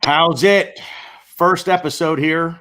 How's it? First episode here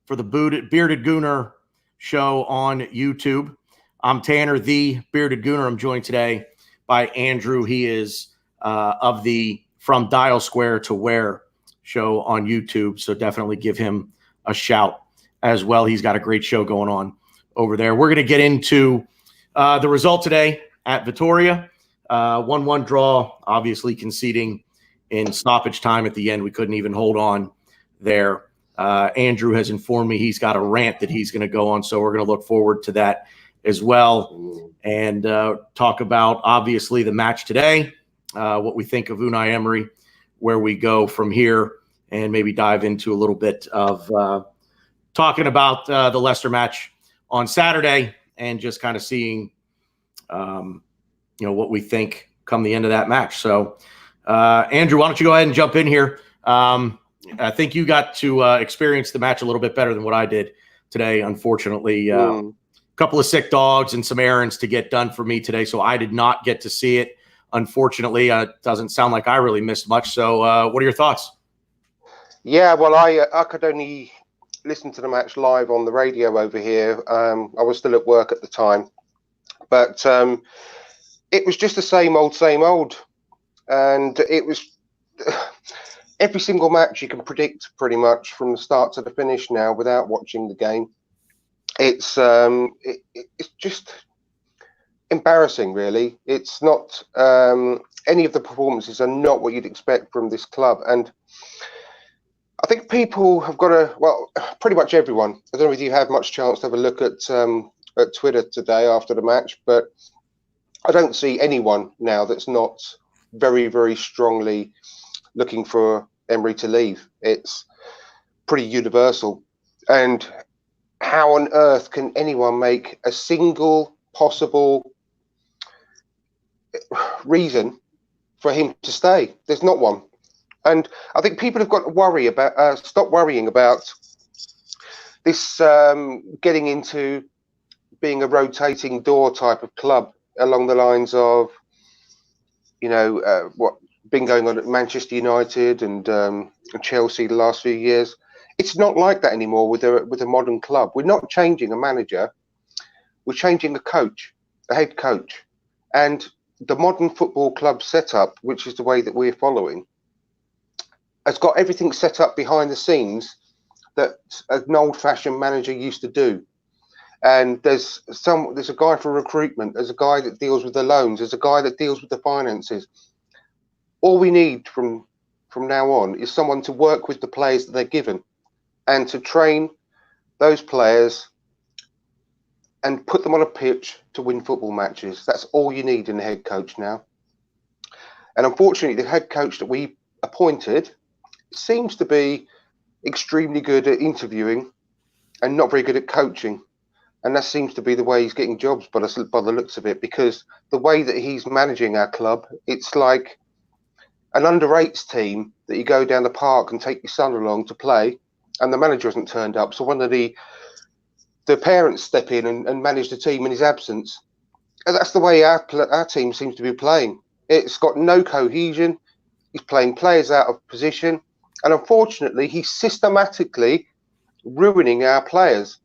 for the Bearded Gooner show on YouTube. I'm Tanner, the Bearded Gooner. I'm joined today by Andrew. He is of the From Dial Square to Where show on YouTube, so definitely give him a shout as well. He's got a great show going on over there. We're going to get into the result today at Vitoria. 1-1 draw, obviously conceding in stoppage time at the end. We couldn't even hold on there. Andrew has informed me he's got a rant that he's going to go on, so we're going to look forward to that as well and talk about, obviously, the match today, what we think of Unai Emery, where we go from here, and maybe dive into a little bit of talking about the Leicester match on Saturday and just kind of seeing, what we think come the end of that match. So, Andrew, why don't you go ahead and jump in here? I think you got to experience the match a little bit better than what I did today. Unfortunately, a couple of sick dogs and some errands to get done for me today, so I did not get to see it. Unfortunately, it doesn't sound like I really missed much. So what are your thoughts? Yeah, well, I could only listen to the match live on the radio over here. I was still at work at the time. But it was just the same old. And it was every single match you can predict pretty much from the start to the finish now without watching the game. It's just embarrassing, really. It's not any of the performances are not what you'd expect from this club. And I think people have got to, well, pretty much everyone. I don't know if you had much chance to have a look at Twitter today after the match, but I don't see anyone now that's not very, very strongly looking for Emery to leave. It's pretty universal. And how on earth can anyone make a single possible reason for him to stay? There's not one. And I think people have got to worry about, stop worrying about this getting into being a rotating door type of club along the lines of, what been going on at Manchester United and Chelsea the last few years. It's not like that anymore with a modern club. We're not changing a manager. We're changing a coach, a head coach. And the modern football club setup, which is the way that we're following, has got everything set up behind the scenes that an old-fashioned manager used to do. And there's a guy for recruitment, there's a guy that deals with the loans, there's a guy that deals with the finances. All we need from now on is someone to work with the players that they're given and to train those players and put them on a pitch to win football matches. That's all you need in a head coach now. And unfortunately, the head coach that we appointed seems to be extremely good at interviewing and not very good at coaching. And that seems to be the way he's getting jobs by the looks of it, because the way that he's managing our club, it's like an under-8s team that you go down the park and take your son along to play, and the manager hasn't turned up. So one of the parents step in and manage the team in his absence. And that's the way our team seems to be playing. It's got no cohesion. He's playing players out of position. And unfortunately, he's systematically ruining our players.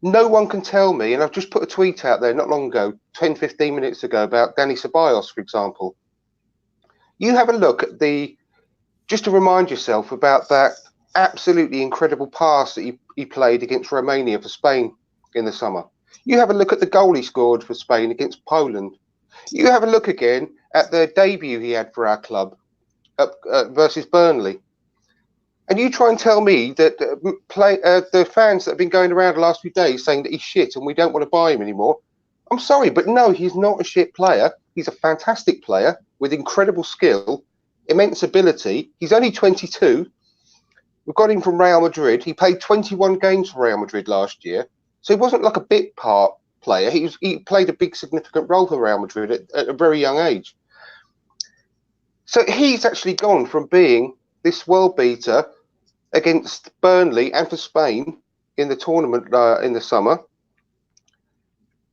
No one can tell me, and I've just put a tweet out there not long ago, 10, 15 minutes ago, about Danny Ceballos, for example. You have a look at just to remind yourself about that absolutely incredible pass that he played against Romania for Spain in the summer. You have a look at the goal he scored for Spain against Poland. You have a look again at the debut he had for our club versus Burnley. And you try and tell me that the fans that have been going around the last few days saying that he's shit and we don't want to buy him anymore. I'm sorry, but no, he's not a shit player. He's a fantastic player with incredible skill, immense ability. He's only 22. We've got him from Real Madrid. He played 21 games for Real Madrid last year. So he wasn't like a bit part player. He played a big significant role for Real Madrid at a very young age. So he's actually gone from being this world beater against Burnley and for Spain in the tournament in the summer.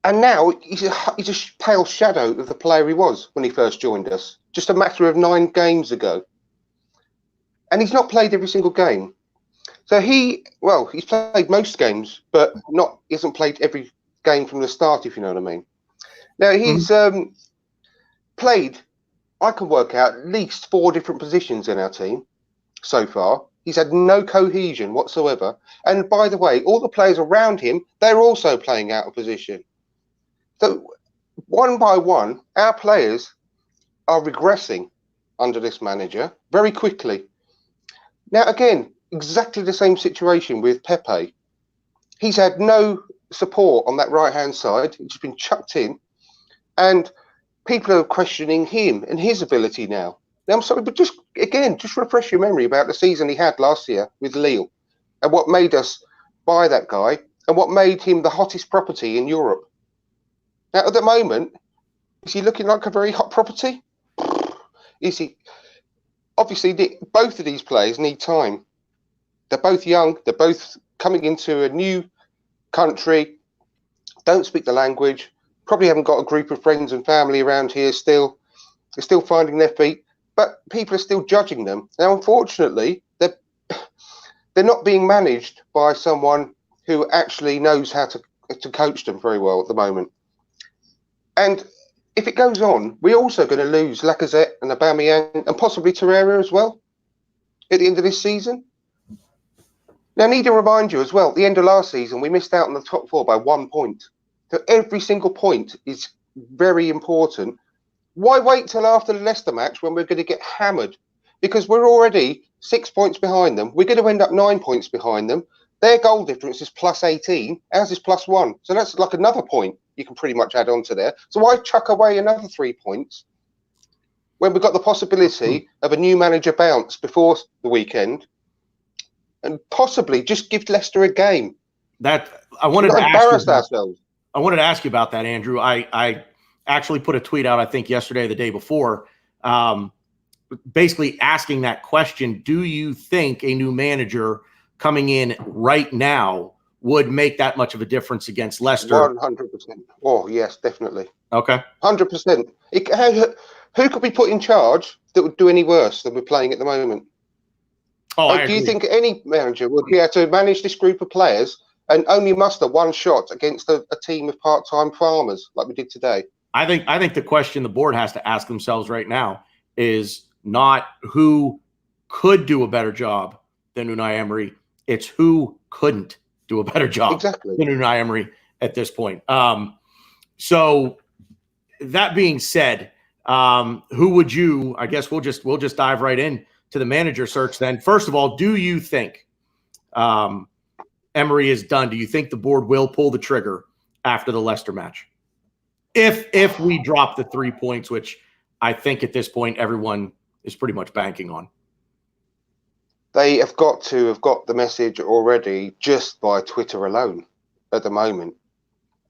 And now he's a pale shadow of the player he was when he first joined us, just a matter of 9 games ago. and he's not played every single game. So he's played most games, but he hasn't played every game from the start, if you know what I mean. Now he's played, I can work out at least 4 different positions in our team so far. He's had no cohesion whatsoever. And by the way, all the players around him, they're also playing out of position. So one by one, our players are regressing under this manager very quickly. Now, again, exactly the same situation with Pepe. He's had no support on that right-hand side. He's just been chucked in. And people are questioning him and his ability now. Now, I'm sorry, but just refresh your memory about the season he had last year with Lille and what made us buy that guy and what made him the hottest property in Europe. Now, at the moment, is he looking like a very hot property? Is he? Obviously, both of these players need time. They're both young. They're both coming into a new country, don't speak the language, probably haven't got a group of friends and family around here still. They're still finding their feet, but people are still judging them. Now, unfortunately, they're not being managed by someone who actually knows how to coach them very well at the moment. And if it goes on, we're also going to lose Lacazette and Aubameyang and possibly Torreira as well at the end of this season. Now, I need to remind you as well, at the end of last season, we missed out on the top 4 by 1 point. So every single point is very important. Why wait till after the Leicester match when we're going to get hammered? Because we're already 6 points behind them. We're going to end up 9 points behind them. Their goal difference is plus 18. Ours is plus 1. So that's like another point you can pretty much add on to there. So why chuck away another 3 points when we've got the possibility of a new manager bounce before the weekend and possibly just give Leicester a game? I wanted to embarrass ourselves. I wanted to ask you about that, Andrew. I actually put a tweet out, I think yesterday or the day before, basically asking that question. Do you think a new manager coming in right now would make that much of a difference against Leicester? 100%. Oh, yes, definitely. Okay. 100%. Who could be put in charge that would do any worse than we're playing at the moment? Do you think any manager would be able to manage this group of players and only muster one shot against a team of part-time farmers like we did today? I think the question the board has to ask themselves right now is not who could do a better job than Unai Emery. It's who couldn't do a better job than Unai Emery at this point. So that being said, who would you? I guess we'll just dive right in to the manager search then. First of all, do you think Emery is done? Do you think the board will pull the trigger after the Leicester match? If we drop the 3 points, which I think at this point everyone is pretty much banking on. They have got to have got the message already just by Twitter alone at the moment.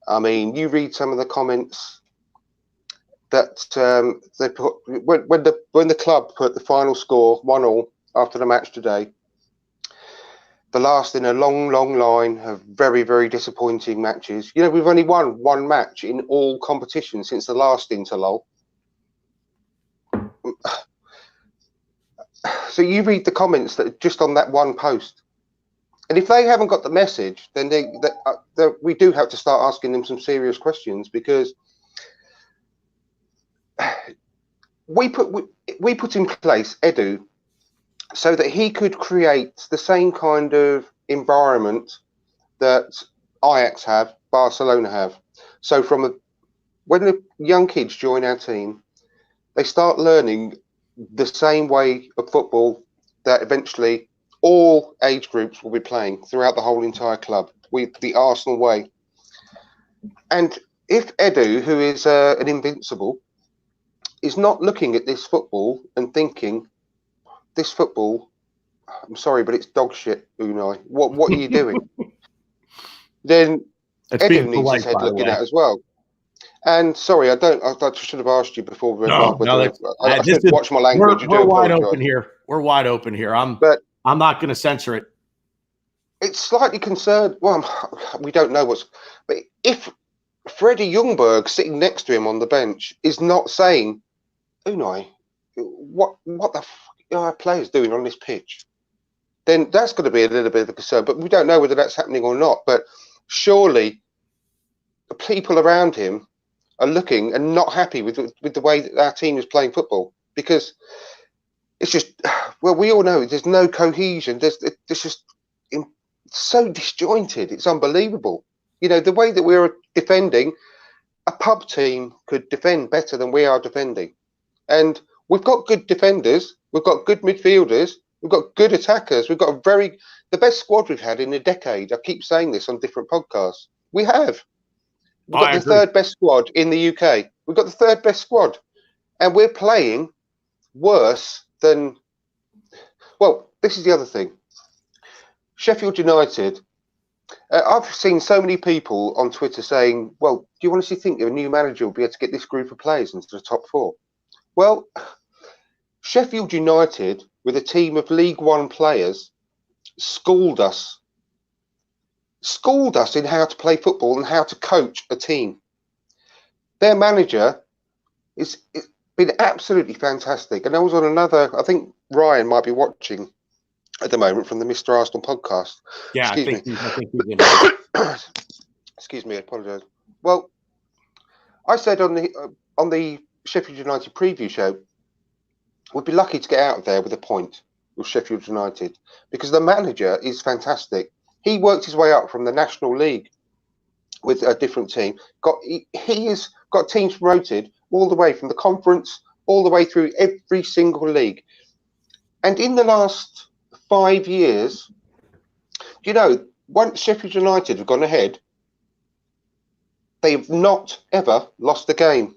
I mean, you read some of the comments that they put when the club put the final score 1-1 after the match today. The last in a long, long line of very, very disappointing matches. You know, we've only won 1 match in all competitions since the last interlull. So you read the comments that are just on that one post. And if they haven't got the message, then we do have to start asking them some serious questions, because we put in place Edu so that he could create the same kind of environment that Ajax have, Barcelona have. So when the young kids join our team, they start learning the same way of football that eventually all age groups will be playing throughout the whole entire club, with the Arsenal way. And if Edu, who is an invincible, is not looking at this football and thinking, this football, I'm sorry, but it's dog shit, Unai. What are you doing? Then Edu needs his head looking at as well. And sorry, I should have asked you before we went live. I should watch my language. We're wide open here. We're wide open here. I'm not going to censor it. It's slightly concerned. Well, we don't know but if Freddie Ljungberg sitting next to him on the bench is not saying, Unai, what the fuck? our players doing on this pitch? Then that's going to be a little bit of a concern. But we don't know whether that's happening or not. But surely the people around him are looking and not happy with the way that our team is playing football, because it's just, well, we all know there's no cohesion. There's just so disjointed. It's unbelievable. You know, the way that we're defending, a pub team could defend better than we are defending. And we've got good defenders. We've got good midfielders. We've got good attackers. We've got the best squad we've had in a decade. I keep saying this on different podcasts. We have. We've got the third best squad in the UK. We've got the third best squad. And we're playing worse than... Well, this is the other thing. Sheffield United, I've seen so many people on Twitter saying, well, do you honestly think a new manager will be able to get this group of players into the top four? Well, Sheffield United, with a team of League One players, schooled us in how to play football and how to coach a team. Their manager it's been absolutely fantastic. And I was on another, I think Ryan might be watching at the moment from the Mr. Arsenal podcast. Yeah, Excuse me. I think he's Excuse me, I apologise. Well, I said on the Sheffield United preview show, we'd be lucky to get out of there with a point with Sheffield United, because the manager is fantastic. He worked his way up from the National League with a different team. He has got teams promoted all the way from the conference, all the way through every single league. And in the last 5 years, you know, once Sheffield United have gone ahead, they have not ever lost a game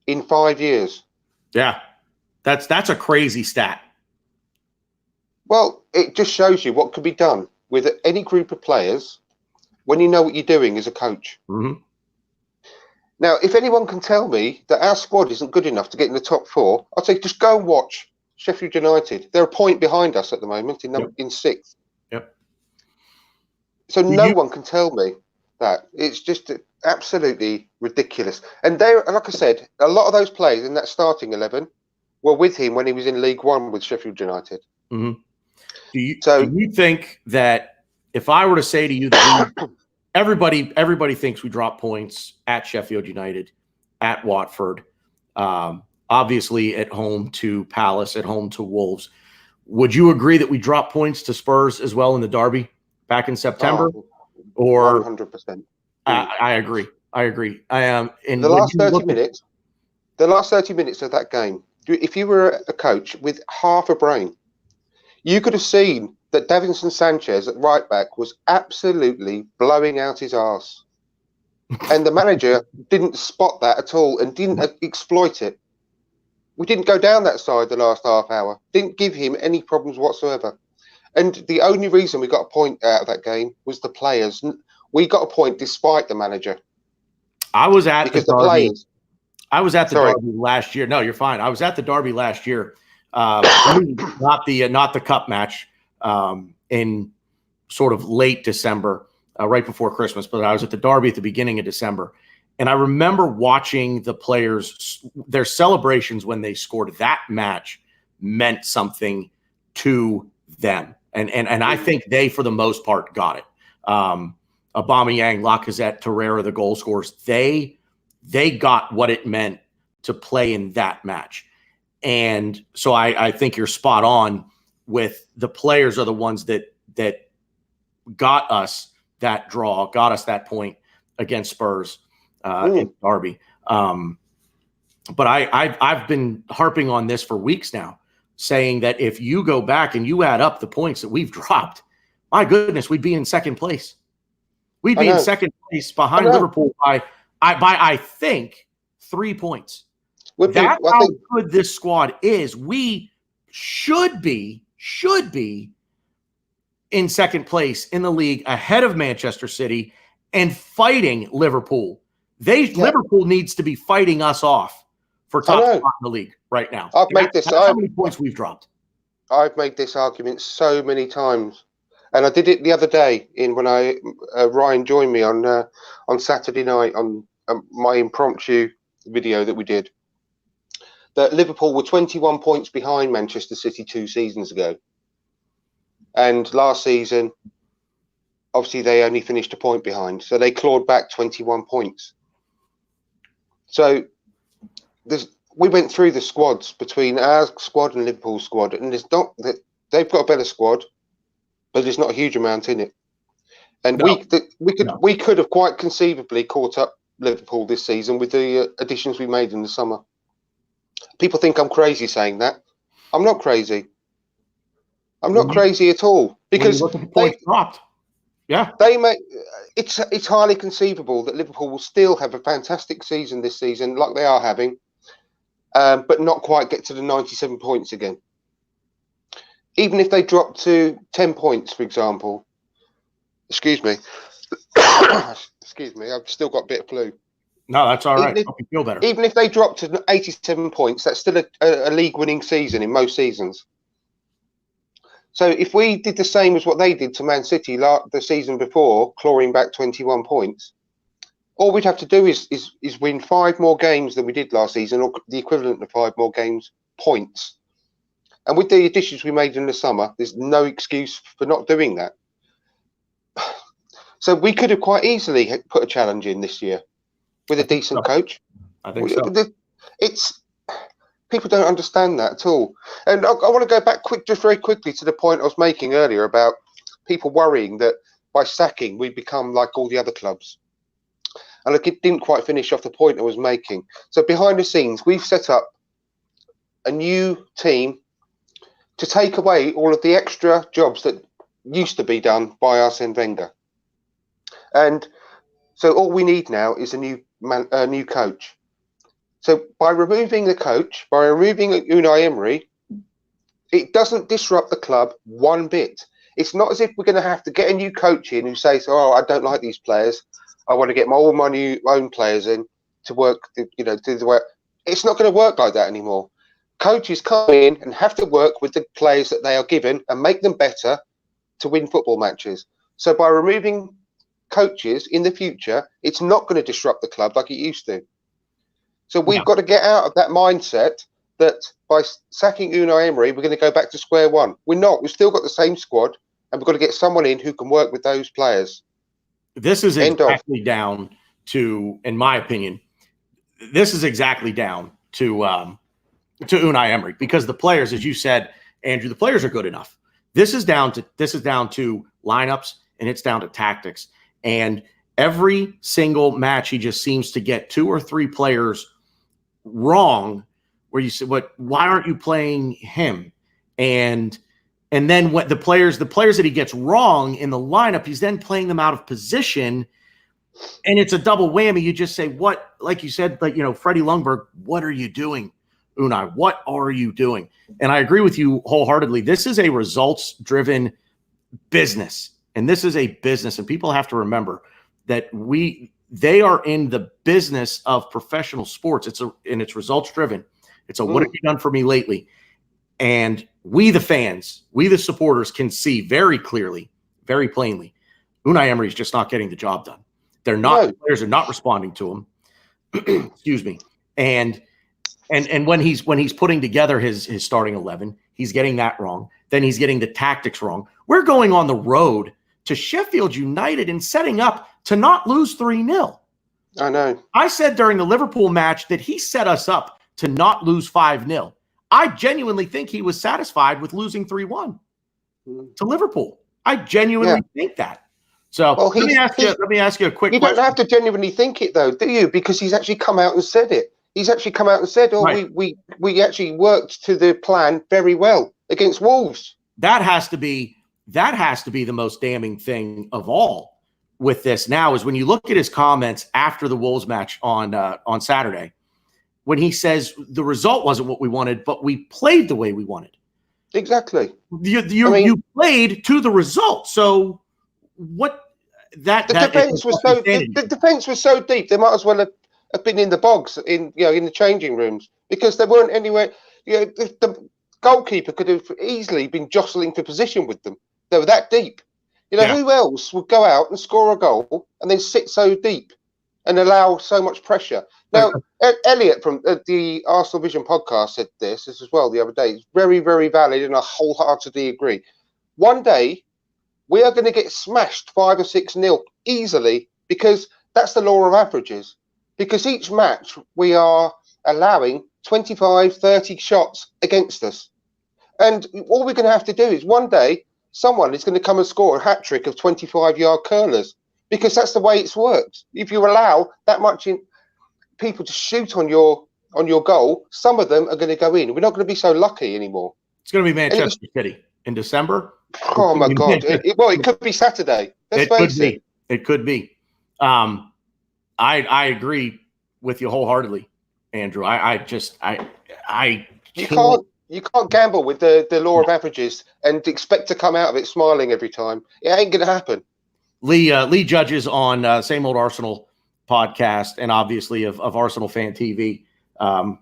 in 5 years. Yeah, that's a crazy stat. Well, it just shows you what could be done with any group of players when you know what you're doing as a coach. Mm-hmm. Now, if anyone can tell me that our squad isn't good enough to get in the top four, I'd say just go and watch Sheffield United. They're a point behind us at the moment in sixth. Yep. So no one can tell me that. It's just absolutely ridiculous. And like I said, a lot of those players in that starting 11 were with him when he was in League One with Sheffield United. Mm-hmm. Do you think that if I were to say to you that everybody thinks we drop points at Sheffield United, at Watford, obviously at home to Palace, at home to Wolves, would you agree that we drop points to Spurs as well in the derby back in September? Or 100%. I agree. I am. In the last 30 minutes of that game, if you were a coach with half a brain, you could have seen that Davinson Sanchez at right back was absolutely blowing out his arse. And the manager didn't spot that at all and didn't exploit it. We didn't go down that side the last half hour. Didn't give him any problems whatsoever. And the only reason we got a point out of that game was the players. We got a point despite the manager. I was at the derby. I was at the Sorry. derby last year. No, you're fine. I was at the derby last year. Not the cup match in sort of late December, right before Christmas. But I was at the derby at the beginning of December. And I remember watching the players, their celebrations when they scored. That match meant something to them. And I think they, for the most part, got it. Aubameyang, Lacazette, Torreira, the goal scorers, they got what it meant to play in that match. And so I think you're spot on with the players are the ones that got us that draw, got us that point against Spurs in Derby. But I've been harping on this for weeks now, saying that if you go back and you add up the points that we've dropped, my goodness, we'd be in second place. We'd be in second place behind Liverpool by I think 3 points. That's how good this squad is. We should be in second place in the league ahead of Manchester City and fighting Liverpool. Liverpool needs to be fighting us off for top spot in the league right now. That's how many points we've dropped. I've made this argument so many times, and I did it the other day when Ryan joined me on Saturday night on my impromptu video that we did. that Liverpool were 21 points behind Manchester City 2 seasons ago. And last season, obviously, they only finished a point behind. So they clawed back 21 points. So we went through the squads between our squad and Liverpool's squad. And it's not that they've got a better squad, but there's not a huge amount in it. And we could have quite conceivably caught up Liverpool this season with the additions we made in the summer. People think I'm crazy saying that. I'm not crazy. I'm not crazy at all, because look at the points dropped. Yeah, it's highly conceivable that Liverpool will still have a fantastic season this season, like they are having, but not quite get to the 97 points again. Even if they drop to 10 points, for example. Excuse me. Excuse me. I've still got a bit of flu. No, that's all right. Hope you feel better. Even if they drop to 87 points, that's still a league-winning season in most seasons. So if we did the same as what they did to Man City the season before, clawing back 21 points, all we'd have to do is win 5 more games than we did last season, or the equivalent of 5 more games points. And with the additions we made in the summer, there's no excuse for not doing that. So we could have quite easily put a challenge in this year with a decent coach. I think so. People don't understand that at all. And I want to go back just very quickly to the point I was making earlier about people worrying that by sacking we become like all the other clubs. And I didn't quite finish off the point I was making. So behind the scenes, we've set up a new team to take away all of the extra jobs that used to be done by Arsene Wenger. And so all we need now is a new coach. So by removing the coach, by removing Unai Emery, it doesn't disrupt the club one bit. It's not as if we're going to have to get a new coach in who says, "Oh, I don't like these players. I want to get all my own players in to work, do the work." It's not going to work like that anymore. Coaches come in and have to work with the players that they are given and make them better to win football matches. So by removing coaches in the future, it's not going to disrupt the club like it used to. So we've got to get out of that mindset that by sacking Unai Emery, we're going to go back to square one. We're not. We've still got the same squad, and we've got to get someone in who can work with those players. This is exactly down to, in my opinion, this is exactly down to Unai Emery, because the players, as you said, Andrew, the players are good enough. This is down to lineups, and it's down to tactics. And every single match, he just seems to get 2 or 3 players wrong, where you say, why aren't you playing him? And then what the players that he gets wrong in the lineup, he's then playing them out of position, and it's a double whammy. You just say, what, like you said, Freddie Ljungberg, what are you doing, Unai? What are you doing? And I agree with you wholeheartedly. This is a results-driven business, and this is a business, and people have to remember that they are in the business of professional sports. It's results driven. It's what have you done for me lately? And we, the fans, we, the supporters, can see very clearly, very plainly, Unai Emery is just not getting the job done. They're not. The players are not responding to him. Excuse me. And when he's putting together his starting 11, he's getting that wrong. Then he's getting the tactics wrong. We're going on the road to Sheffield United and setting up to not lose 3-0. I know. I said during the Liverpool match that he set us up to not lose 5-0. I genuinely think he was satisfied with losing 3-1 to Liverpool. I genuinely think that. So let me ask you a quick question. You don't have to genuinely think it, though, do you? Because he's actually come out and said it. He's actually come out and said, we actually worked to the plan very well against Wolves. That has to be the most damning thing of all with this now, is when you look at his comments after the Wolves match on Saturday, when he says the result wasn't what we wanted, but we played the way we wanted. Exactly. You played to the result. So what the defense was so deep, they might as well have been in the bogs in the changing rooms, because they weren't anywhere. The goalkeeper could have easily been jostling for position with them. They were that deep. Who else would go out and score a goal and then sit so deep? and allow so much pressure. Now, Elliot from the Arsenal Vision podcast said this as well the other day. It's very, very valid, and I wholeheartedly agree. One day, we are going to get smashed 5 or 6-0 easily, because that's the law of averages. Because each match, we are allowing 25, 30 shots against us. And all we're going to have to do is one day, someone is going to come and score a hat-trick of 25-yard curlers, because that's the way it's worked. If you allow that much people to shoot on your goal, some of them are going to go in. We're not going to be so lucky anymore. It's going to be Manchester City in December. Oh, my God. It could be Saturday. Let's face it. It could be. I agree with you wholeheartedly, Andrew. You can't gamble with the law of averages and expect to come out of it smiling every time. It ain't going to happen. Lee Judges on Same Old Arsenal podcast, and obviously of Arsenal Fan TV,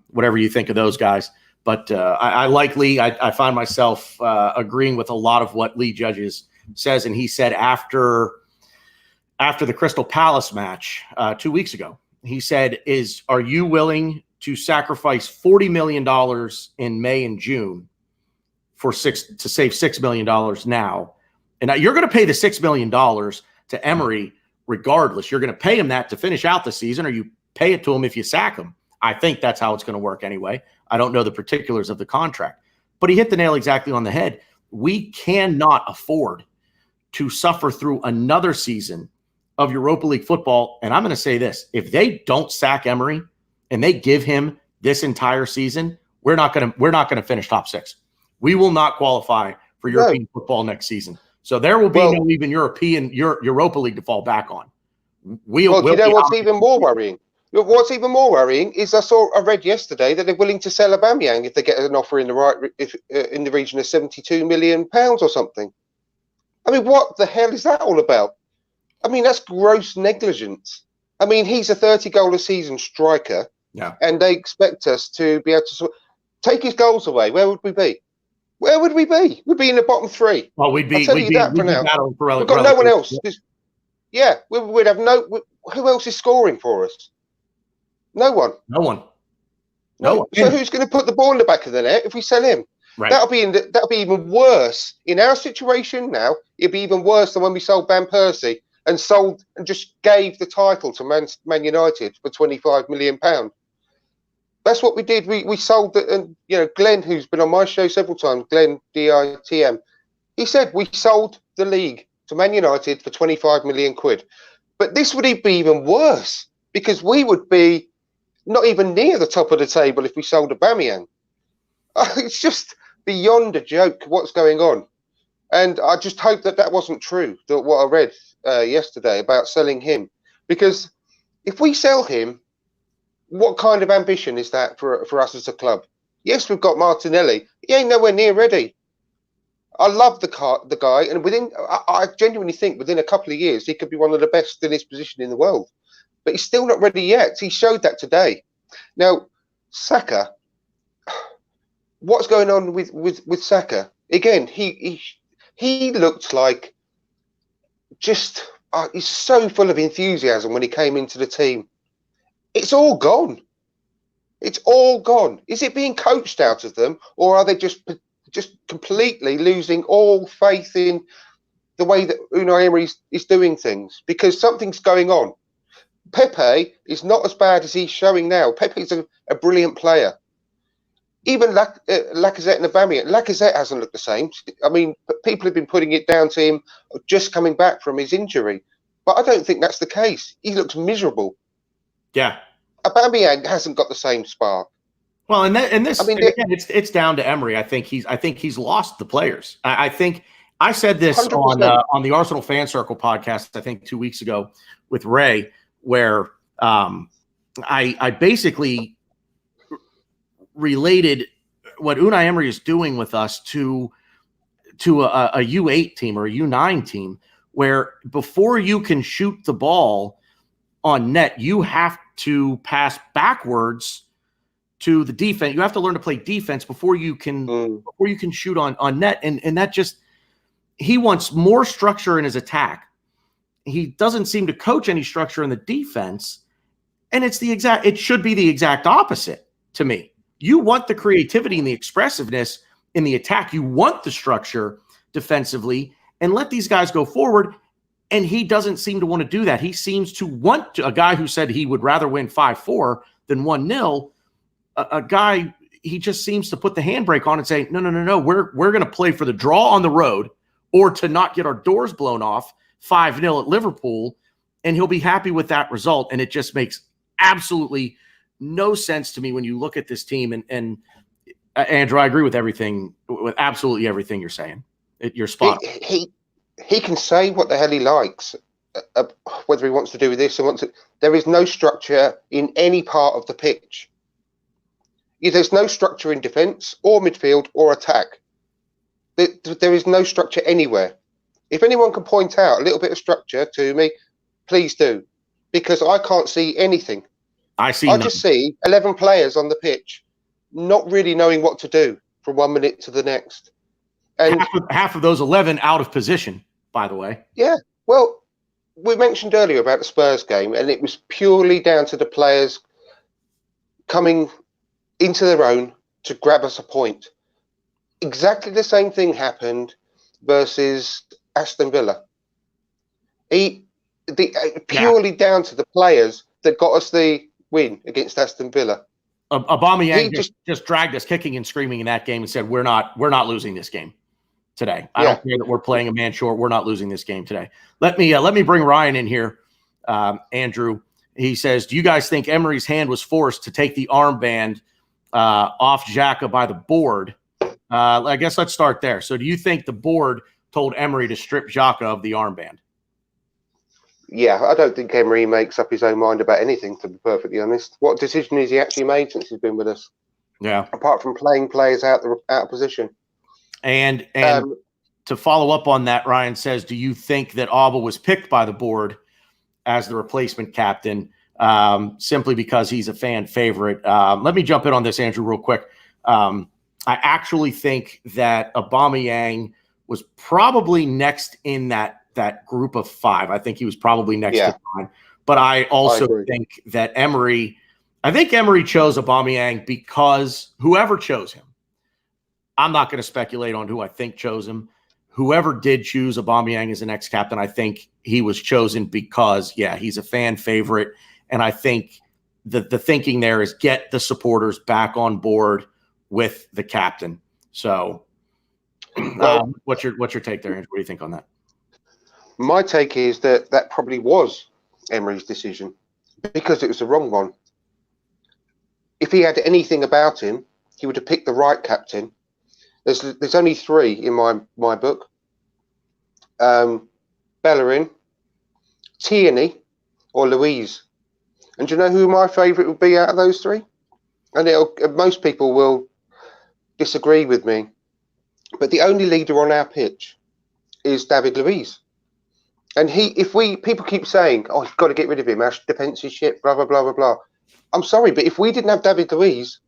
whatever you think of those guys. But I like Lee. I find myself agreeing with a lot of what Lee Judges says. And he said after the Crystal Palace match 2 weeks ago, he said, are you willing to sacrifice $40 million in May and June to save $6 million now? And now you're going to pay the $6 million to Emery regardless. You're going to pay him that to finish out the season, or you pay it to him if you sack him. I think that's how it's going to work anyway. I don't know the particulars of the contract, but he hit the nail exactly on the head. We cannot afford to suffer through another season of Europa League football. And I'm going to say this: if they don't sack Emery and they give him this entire season, we're not going to finish top 6. We will not qualify for European football next season. So there will be no even Europa League to fall back on. You know what's even more worrying? What's even more worrying is I read yesterday that they're willing to sell Aubameyang if they get an offer in the region of £72 million or something. I mean, what the hell is that all about? I mean, that's gross negligence. I mean, he's a 30-goal-a-season striker, and they expect us to be able to take his goals away. Where would we be? Where would we be? We'd be in the bottom 3. Well, we'd be battling for We've got no one else. Yeah, we'd have who else is scoring for us? No one. No one. So who's going to put the ball in the back of the net if we sell him? Right. That'll be even worse in our situation now. It'd be even worse than when we sold Van Persie and just gave the title to Man United for £25 million. That's what we did. We sold it, and Glenn, who's been on my show several times, Glenn DITM, he said we sold the league to Man United for 25 million quid. But this would be even worse, because we would be not even near the top of the table if we sold Aubameyang. It's just beyond a joke what's going on. And I just hope that wasn't true, what I read yesterday about selling him. Because if we sell him, what kind of ambition is that for us as a club? Yes, we've got Martinelli. He ain't nowhere near ready. I love the guy, and I genuinely think within a couple of years he could be one of the best in his position in the world. But he's still not ready yet. He showed that today. Now, Saka, what's going on with Saka? Again, he looked like just he's so full of enthusiasm when he came into the team. It's all gone. It's all gone. Is it being coached out of them, or are they just completely losing all faith in the way that Unai Emery is doing things? Because something's going on. Pepe is not as bad as he's showing now. Pepe is a brilliant player. Even Lacazette and Aubameyang. Lacazette hasn't looked the same. I mean, people have been putting it down to him just coming back from his injury. But I don't think that's the case. He looks miserable. Yeah. Aubameyang hasn't got the same spark. Well, it's down to Emery. I think he's lost the players. I think I said this 100%. on the Arsenal Fan Circle podcast, I think 2 weeks ago with Ray, where I basically related what Unai Emery is doing with us to a U8 team or a U9 team, where before you can shoot the ball on net, you have to pass backwards to the defense. You have to learn to play defense before you can shoot on net. And that just, he wants more structure in his attack. He doesn't seem to coach any structure in the defense. And it should be the exact opposite to me. You want the creativity and the expressiveness in the attack. You want the structure defensively, and let these guys go forward. And he doesn't seem to want to do that. He seems to want a guy who said he would rather win 5-4 than 1-0. A guy, he just seems to put the handbrake on and say, no. We're going to play for the draw on the road or to not get our doors blown off 5-0 at Liverpool. And he'll be happy with that result. And it just makes absolutely no sense to me when you look at this team. And Andrew, I agree with everything, with absolutely everything you're saying. You're spot on. He can say what the hell he likes, whether he wants to do this or wants to. There is no structure in any part of the pitch. There's no structure in defence or midfield or attack. There is no structure anywhere. If anyone can point out a little bit of structure to me, please do, because I can't see anything. I just see 11 players on the pitch, not really knowing what to do from 1 minute to the next. And half of those 11 out of position, by the way. Yeah. Well, we mentioned earlier about the Spurs game, and it was purely down to the players coming into their own to grab us a point. Exactly the same thing happened versus Aston Villa. Purely down to the players that got us the win against Aston Villa. Aubameyang just dragged us kicking and screaming in that game and said, we're not losing this game today. I don't care that we're playing a man short. We're not losing this game today. Let me bring Ryan in here. Andrew, he says, do you guys think Emery's hand was forced to take the armband off Xhaka by the board? I guess let's start there. So do you think the board told Emery to strip Xhaka of the armband? Yeah, I don't think Emery makes up his own mind about anything, to be perfectly honest. What decision has he actually made since he's been with us? Yeah. Apart from playing players out of position. And to follow up on that, Ryan says, do you think that Auba was picked by the board as the replacement captain simply because he's a fan favorite? Let me jump in on this, Andrew, real quick. I actually think that Aubameyang was probably next in that group of 5. I think he was probably next to 5. But I also think that Emery chose Aubameyang because whoever chose him, I'm not going to speculate on who I think chose him. Whoever did choose Aubameyang as the next captain, I think he was chosen because, he's a fan favorite. And I think the thinking there is get the supporters back on board with the captain. So what's your take there, Andrew? What do you think on that? My take is that probably was Emery's decision because it was the wrong one. If he had anything about him, he would have picked the right captain. There's only 3 in my book. Bellerin, Tierney, or Louise. And do you know who my favourite would be out of those 3? And most people will disagree with me. But the only leader on our pitch is David Luiz. And people keep saying, oh, you've got to get rid of him, our defence is shit, blah, blah, blah, blah, blah. I'm sorry, but if we didn't have David Luiz,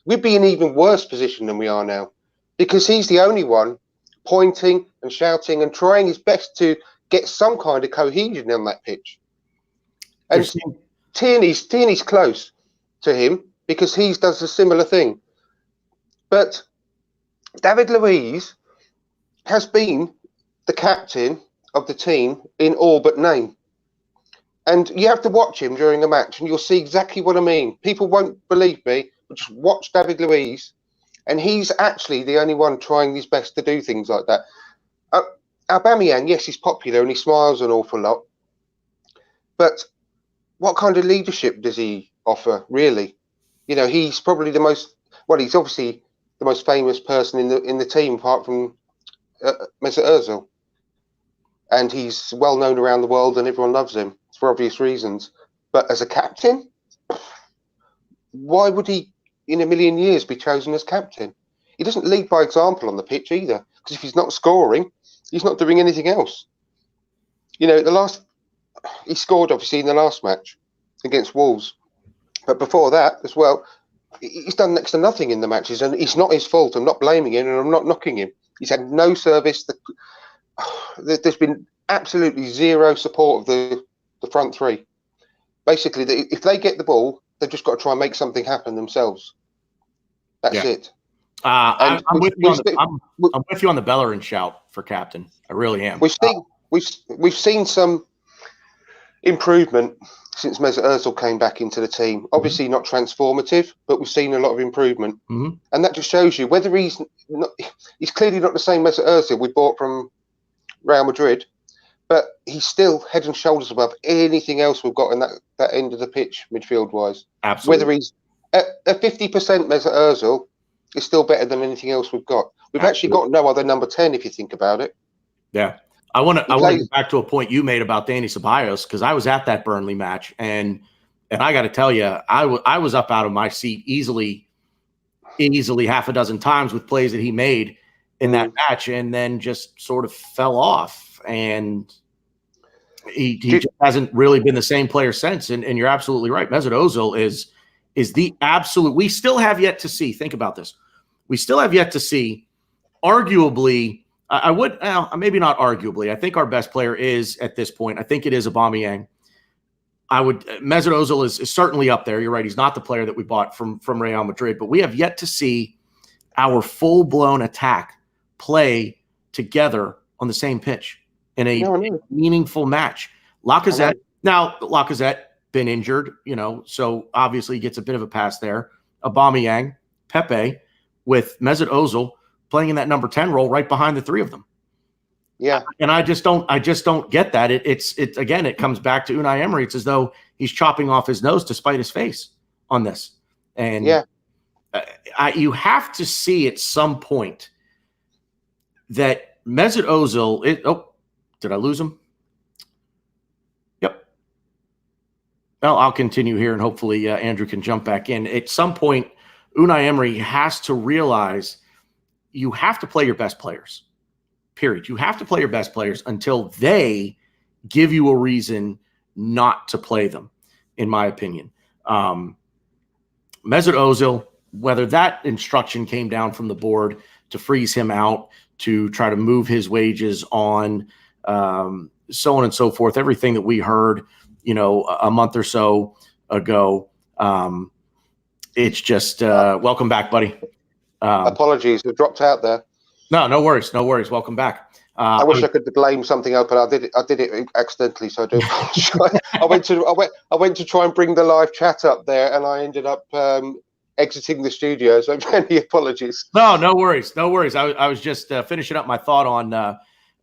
we'd be in an even worse position than we are now. Because he's the only one pointing and shouting and trying his best to get some kind of cohesion on that pitch. And Tierney's close to him because he does a similar thing. But David Luiz has been the captain of the team in all but name. And you have to watch him during a match and you'll see exactly what I mean. People won't believe me, but just watch David Luiz. And he's actually the only one trying his best to do things like that. Aubameyang, yes, he's popular and he smiles an awful lot. But what kind of leadership does he offer, really? He's probably he's obviously the most famous person in the team, apart from Mesut Ozil. And he's well known around the world and everyone loves him for obvious reasons. But as a captain, why would he in a million years be chosen as captain? He doesn't lead by example on the pitch either, because if he's not scoring, he's not doing anything else. He scored obviously in the last match against Wolves, but before that as well, he's done next to nothing in the matches, and it's not his fault. I'm not blaming him and I'm not knocking him. He's had no service. There's been absolutely zero support of the front 3. basically, if they get the ball, they've just got to try and make something happen themselves. That's it. I'm with you on the Bellerin shout for captain. I really am. We've seen some improvement since Mesut Ozil came back into the team. Obviously not transformative, but we've seen a lot of improvement, and that just shows you whether he's clearly not the same Mesut Ozil we bought from Real Madrid, but he's still head and shoulders above anything else we've got in that end of the pitch midfield wise. Absolutely. Whether he's at 50% Mesut Ozil, is still better than anything else we've got. We've actually got no other number 10 if you think about it. Yeah. I want to get back to a point you made about Danny Ceballos, because I was at that Burnley match, and I got to tell you, I was up out of my seat easily half a dozen times with plays that he made in that match, and then just sort of fell off, and he just hasn't really been the same player since. And you're absolutely right. Mesut Ozil is the absolute. We still have yet to see. Think about this. We still have yet to see, arguably. I would maybe not arguably. I think our best player is at this point. I think it is Aubameyang. Mesut Ozil is certainly up there. You're right. He's not the player that we bought from Real Madrid, but we have yet to see our full blown attack play together on the same pitch in a meaningful match. Lacazette been injured, so obviously he gets a bit of a pass there. Aubameyang, Pepe, with Mesut Ozil playing in that number 10 role right behind the three of them. Yeah. And I just don't get that. It comes back to Unai Emery. It's as though he's chopping off his nose to spite his face on this. And you have to see at some point that Mesut Ozil did I lose him? Yep. Well, I'll continue here and hopefully Andrew can jump back in. At some point, Unai Emery has to realize you have to play your best players, period. You have to play your best players until they give you a reason not to play them, in my opinion. Mesut Ozil, whether that instruction came down from the board to freeze him out, to try to move his wages on, so on and so forth, everything that we heard, a month or so ago, it's just welcome back, buddy. Apologies, I dropped out there. No worries. Welcome back. I wish I could blame something else, but I did it accidentally, so I do apologize. I went to try and bring the live chat up there, and I ended up exiting the studio. So many apologies. No worries. I was just finishing up my thought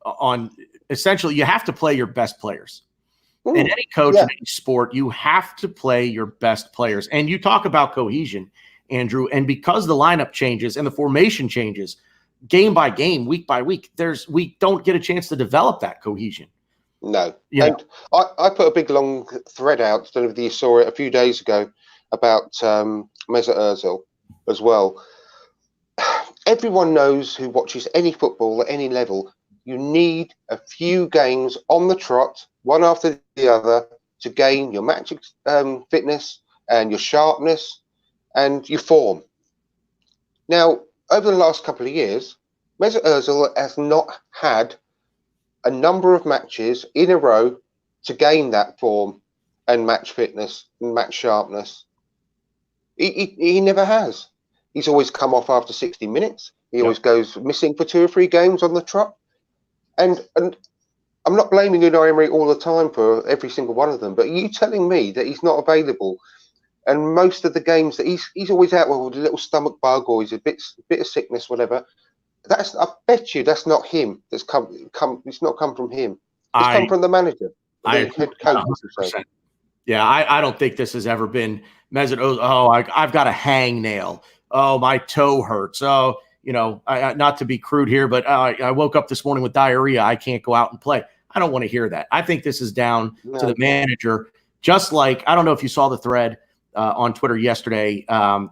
on essentially you have to play your best players. In any coach in any sport, you have to play your best players. And you talk about cohesion, Andrew, and because the lineup changes and the formation changes game by game, week by week, we don't get a chance to develop that cohesion. No. And I put a big long thread out, I don't know if you saw it a few days ago, about Mesut Ozil as well. Everyone knows who watches any football at any level, you need a few games on the trot, one after the other, to gain your match fitness and your sharpness and your form. Now, over the last couple of years, Mesut Ozil has not had a number of matches in a row to gain that form and match fitness and match sharpness. He never has. He's always come off after 60 minutes. He always goes missing for 2 or 3 games on the trot. And I'm not blaming Unai Emery all the time for every single one of them, but are you telling me that he's not available? And most of the games that he's always out with a little stomach bug or he's a bit of sickness, whatever. I bet you that's not him. It's not come from him. It's come from the manager, the head coach. Yeah, I don't think this has ever been Mesut Ozil. Oh, I've got a hangnail. Oh, my toe hurts. Oh, not to be crude here, but I woke up this morning with diarrhea. I can't go out and play. I don't want to hear that. I think this is down to the manager. Just like, I don't know if you saw the thread on Twitter yesterday,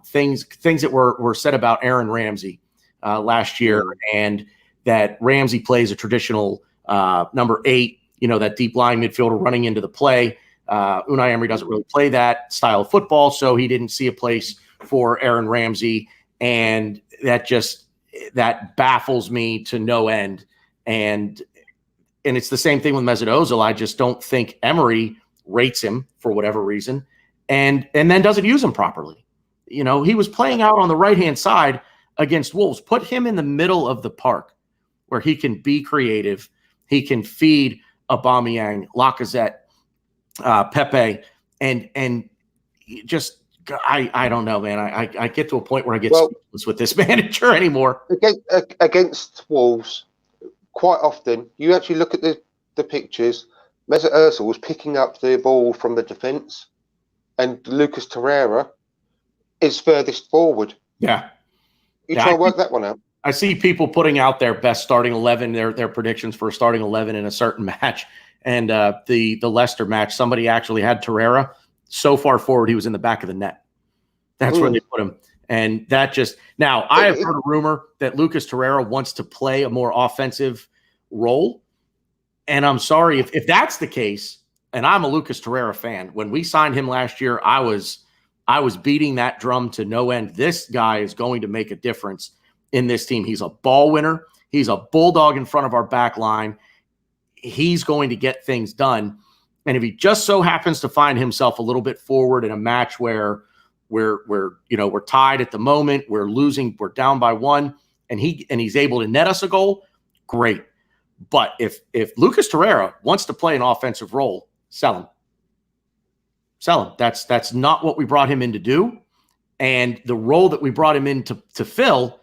things that were said about Aaron Ramsey last year, and that Ramsey plays a traditional number 8, that deep line midfielder running into the play. Unai Emery doesn't really play that style of football, so he didn't see a place for Aaron Ramsey, and that baffles me to no end. And it's the same thing with Mesut Ozil. I just don't think Emery rates him for whatever reason, and then doesn't use him properly. You know, he was playing out on the right-hand side against Wolves. Put him in the middle of the park where he can be creative. He can feed Aubameyang, Lacazette, Pepe, and just I don't know, man. I get to a point where I get speechless with this manager anymore. Against Wolves, quite often you actually look at the pictures. Mesut Ozil was picking up the ball from the defence, and Lucas Torreira is furthest forward. Yeah. You try and work that one out. I see people putting out their best starting 11, their predictions for a starting 11 in a certain match. And the Leicester match, somebody actually had Torreira so far forward, he was in the back of the net. That's where they put him. And that just – now, I have heard a rumor that Lucas Torreira wants to play a more offensive role. And I'm sorry, if that's the case, and I'm a Lucas Torreira fan, when we signed him last year, I was beating that drum to no end. This guy is going to make a difference in this team. He's a ball winner. He's a bulldog in front of our back line. He's going to get things done. And if he just so happens to find himself a little bit forward in a match where we're tied at the moment, we're losing, we're down by one, and he's able to net us a goal, great. But if Lucas Torreira wants to play an offensive role, sell him. Sell him. That's not what we brought him in to do. And the role that we brought him in to fill,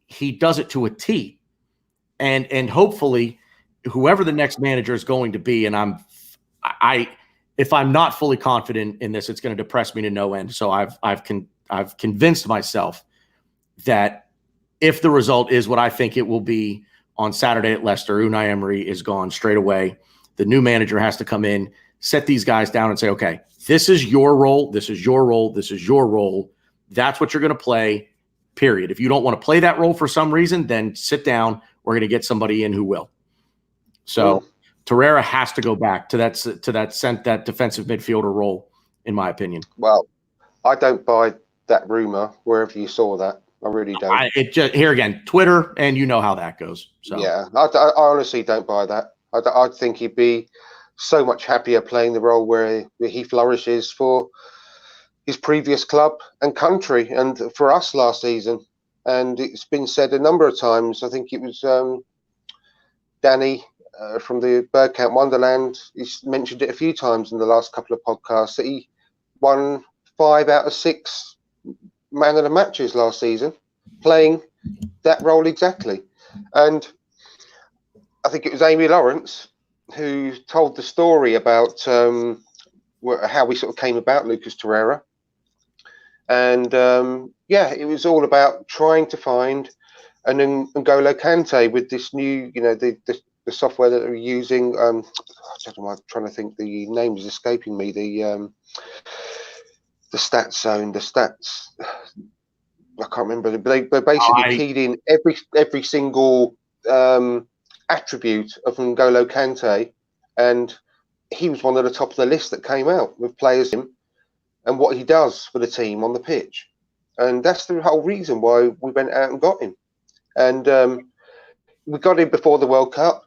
he does it to a T. And hopefully whoever the next manager is going to be, and if I'm not fully confident in this, it's going to depress me to no end. So I've convinced myself that if the result is what I think it will be on Saturday at Leicester, Unai Emery is gone straight away. The new manager has to come in, set these guys down and say, okay, this is your role. This is your role. This is your role. That's what you're going to play, period. If you don't want to play that role for some reason, then sit down. We're going to get somebody in who will. So Torreira has to go back to that defensive midfielder role, in my opinion. Well, I don't buy that rumor wherever you saw that. I really don't. Here again, Twitter, and you know how that goes. So yeah, I honestly don't buy that. I think he'd be so much happier playing the role where he flourishes for his previous club and country, and for us last season. And it's been said a number of times. I think it was Danny from the Birdcamp Wonderland. He's mentioned it a few times in the last couple of podcasts that he won 5 out of 6 man of the matches last season, playing that role exactly. And I think it was Amy Lawrence who told the story about how we sort of came about Lucas Torreira. And it was all about trying to find an N'Golo Kante with this new, the software that they're using. I don't know, I'm trying to think, the name is escaping me. The stats zone, the stats. I can't remember. They basically keyed in every single attribute of N'Golo Kante, and he was one of the top of the list that came out with players in and what he does for the team on the pitch. And that's the whole reason why we went out and got him. And we got him before the World Cup.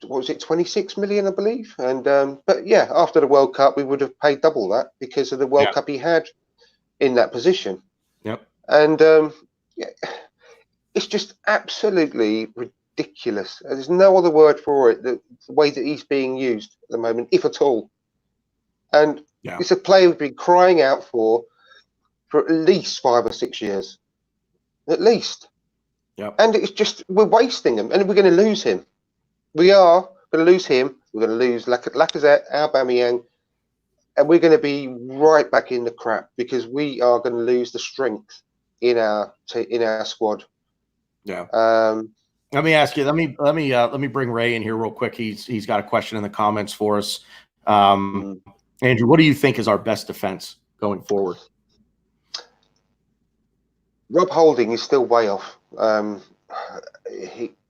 What was it, 26 million, I believe? And but yeah, after the World Cup, we would have paid double that because of the World Cup he had in that position. Yep. And it's just absolutely ridiculous. There's no other word for it. The way that he's being used at the moment, if at all. And it's a player we've been crying out for at least 5 or 6 years, at least. Yep. And it's just, we're wasting him, and we're going to lose him. We are going to lose him. We're going to lose Lacazette, Aubameyang, and we're going to be right back in the crap because we are going to lose the strength in our squad. Yeah. Let me ask you. Let me bring Ray in here real quick. He's got a question in the comments for us. Andrew, what do you think is our best defense going forward? Rob Holding is still way off.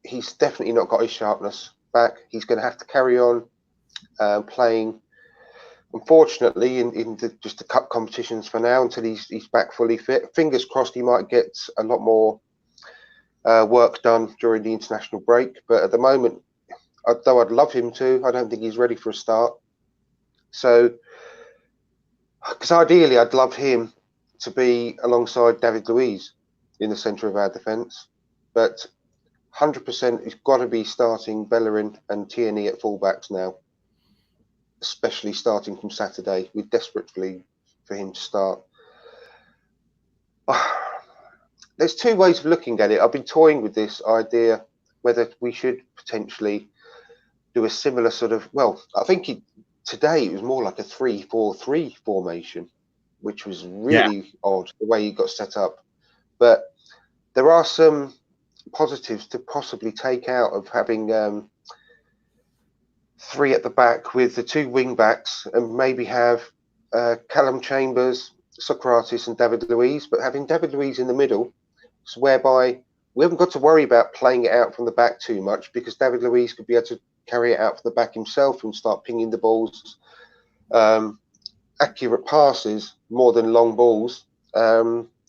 He's definitely not got his sharpness back. He's going to have to carry on playing, unfortunately, in just the cup competitions for now until he's back fully fit. Fingers crossed he might get a lot more work done during the international break. But at the moment, though I'd love him to, I don't think he's ready for a start. So, because ideally I'd love him to be alongside David Luiz in the centre of our defence, but 100% he's got to be starting Bellerin and Tierney at fullbacks now, especially starting from Saturday. We're desperately for him to start. There's two ways of looking at it. I've been toying with this idea whether we should potentially do a similar sort of, well, I think today it was more like a 3-4-3 formation, which was really odd the way he got set up. But there are some positives to possibly take out of having three at the back with the two wing backs, and maybe have Callum Chambers, Socrates and David Luiz, but having David Luiz in the middle, so whereby we haven't got to worry about playing it out from the back too much, because David Luiz could be able to carry it out from the back himself and start pinging the balls, accurate passes more than long balls,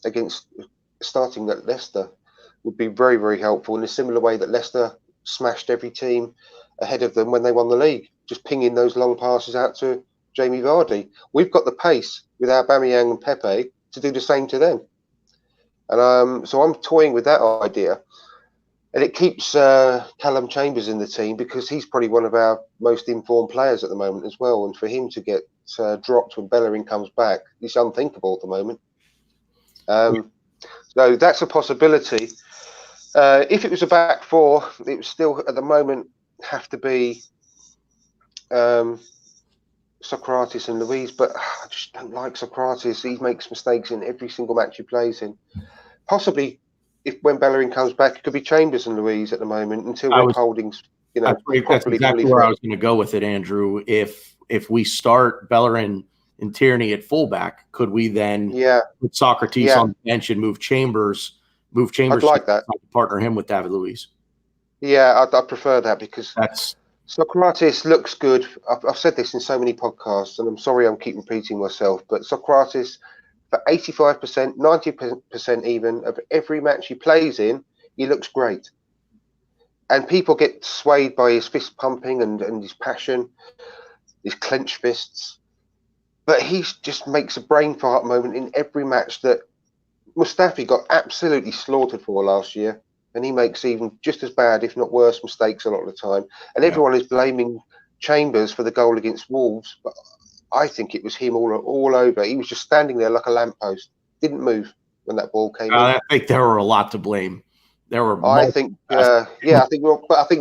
against starting at Leicester would be very, very helpful, in a similar way that Leicester smashed every team ahead of them when they won the league, just pinging those long passes out to Jamie Vardy. We've got the pace with Aubameyang and Pepe to do the same to them. And so I'm toying with that idea. And it keeps Callum Chambers in the team, because he's probably one of our most informed players at the moment as well. And for him to get dropped when Bellerin comes back, it's unthinkable at the moment. So that's a possibility. If it was a back four, it would still at the moment have to be Socrates and Luiz, but I just don't like Socrates. He makes mistakes in every single match he plays in. Possibly, when Bellerin comes back, it could be Chambers and Luiz at the moment until Rob Holding's, that's exactly where I was going to go with it, Andrew. If we start Bellerin and Tierney at fullback, could we then put Socrates on the bench and move Chambers? I'd like that. Partner him with David Luiz. Yeah, I'd prefer that, because Socrates looks good. I've said this in so many podcasts, and I'm sorry I'm keep repeating myself, but Socrates, for 85%, 90% even, of every match he plays in, he looks great. And people get swayed by his fist pumping and his passion, his clenched fists. But he just makes a brain fart moment in every match that Mustafi got absolutely slaughtered for last year. And he makes even just as bad, if not worse, mistakes a lot of the time. And everyone is blaming Chambers for the goal against Wolves, but I think it was him all over. He was just standing there like a lamppost, didn't move when that ball came in. I think there were a lot to blame. There were. I think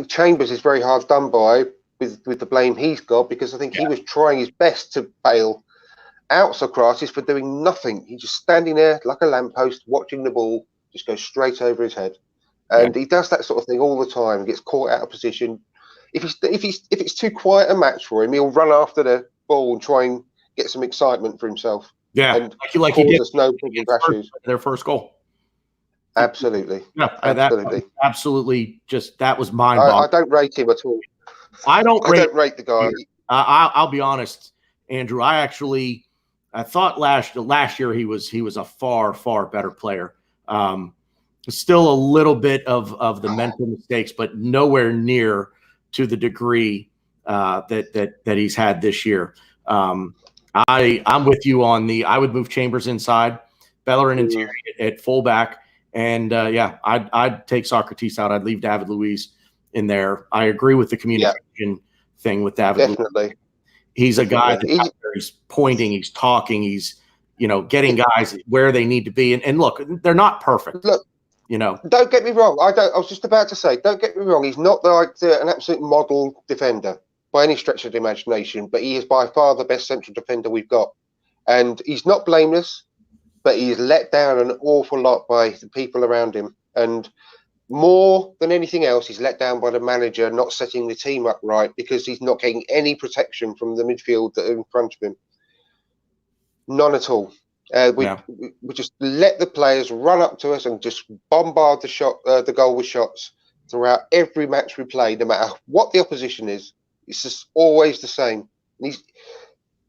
Chambers is very hard done by with the blame he's got, because I think he was trying his best to bail out Socrates for doing nothing. He's just standing there like a lamppost, watching the ball just go straight over his head. And he does that sort of thing all the time. Gets caught out of position. If it's too quiet a match for him, he'll run after the ball and try and get some excitement for himself. Yeah, and like he did no their first goal. Absolutely. Yeah, absolutely. Absolutely. Just that was mind-boggling. I don't rate him at all. I don't rate the guy. I'll be honest, Andrew. I thought last year he was a far better player. Still a little bit of the mental mistakes, but nowhere near to the degree that he's had this year. I'm with you on I would move Chambers inside, Bellerin and Tierney at fullback, and I'd take Socrates out. I'd leave David Luiz in there. I agree with the communication thing with David. Definitely. Luiz. He's a guy he's pointing, he's talking, he's getting guys where they need to be. And look, they're not perfect. Look, don't get me wrong. I was just about to say, don't get me wrong. He's not an absolute model defender by any stretch of the imagination, but he is by far the best central defender we've got. And he's not blameless, but he's let down an awful lot by the people around him. And more than anything else, he's let down by the manager not setting the team up right, because he's not getting any protection from the midfield that are in front of him. None at all. We just let the players run up to us and just bombard the goal with shots throughout every match we play, no matter what the opposition is. It's just always the same. And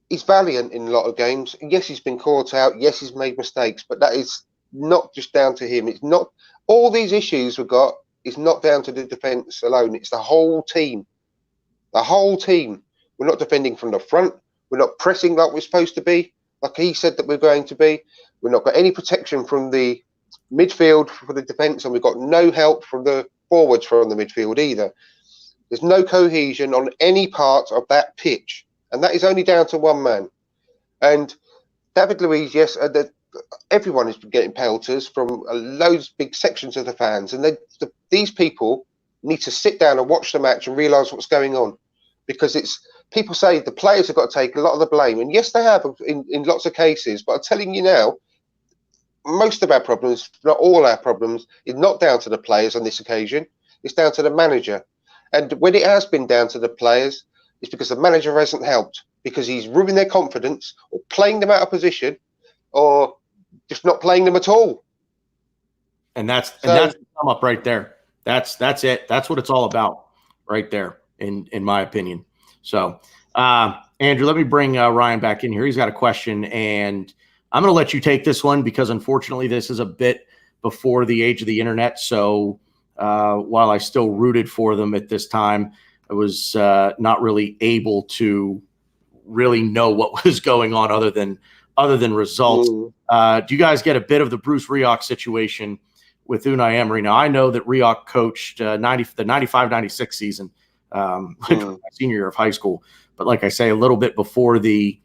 he's valiant in a lot of games. Yes, he's been caught out. Yes, he's made mistakes, but that is not just down to him. It's not all these issues we've got is not down to the defence alone. It's the whole team. The whole team. We're not defending from the front. We're not pressing like we're supposed to be, like he said that we're going to be. We've not got any protection from the midfield for the defence, and we've got no help from the forwards from the midfield either. There's no cohesion on any part of that pitch, and that is only down to one man. And David Luiz, yes, everyone is getting pelters from loads, big sections of the fans, and these people need to sit down and watch the match and realise what's going on, because people say the players have got to take a lot of the blame, and yes, they have in lots of cases. But I'm telling you now, most of our problems, not all our problems, is not down to the players on this occasion. It's down to the manager. And when it has been down to the players, it's because the manager hasn't helped, because he's ruining their confidence, or playing them out of position, or just not playing them at all. And that's the sum up right there. That's it. That's what it's all about right there, in my opinion. So, Andrew, let me bring Ryan back in here. He's got a question, and I'm going to let you take this one because, unfortunately, this is a bit before the age of the internet. So while I still rooted for them at this time, I was not really able to really know what was going on other than results. Do you guys get a bit of the Bruce Rioch situation with Unai Emery? Now, I know that Rioch coached the 95-96 season, my senior year of high school, but like I say, a little bit before the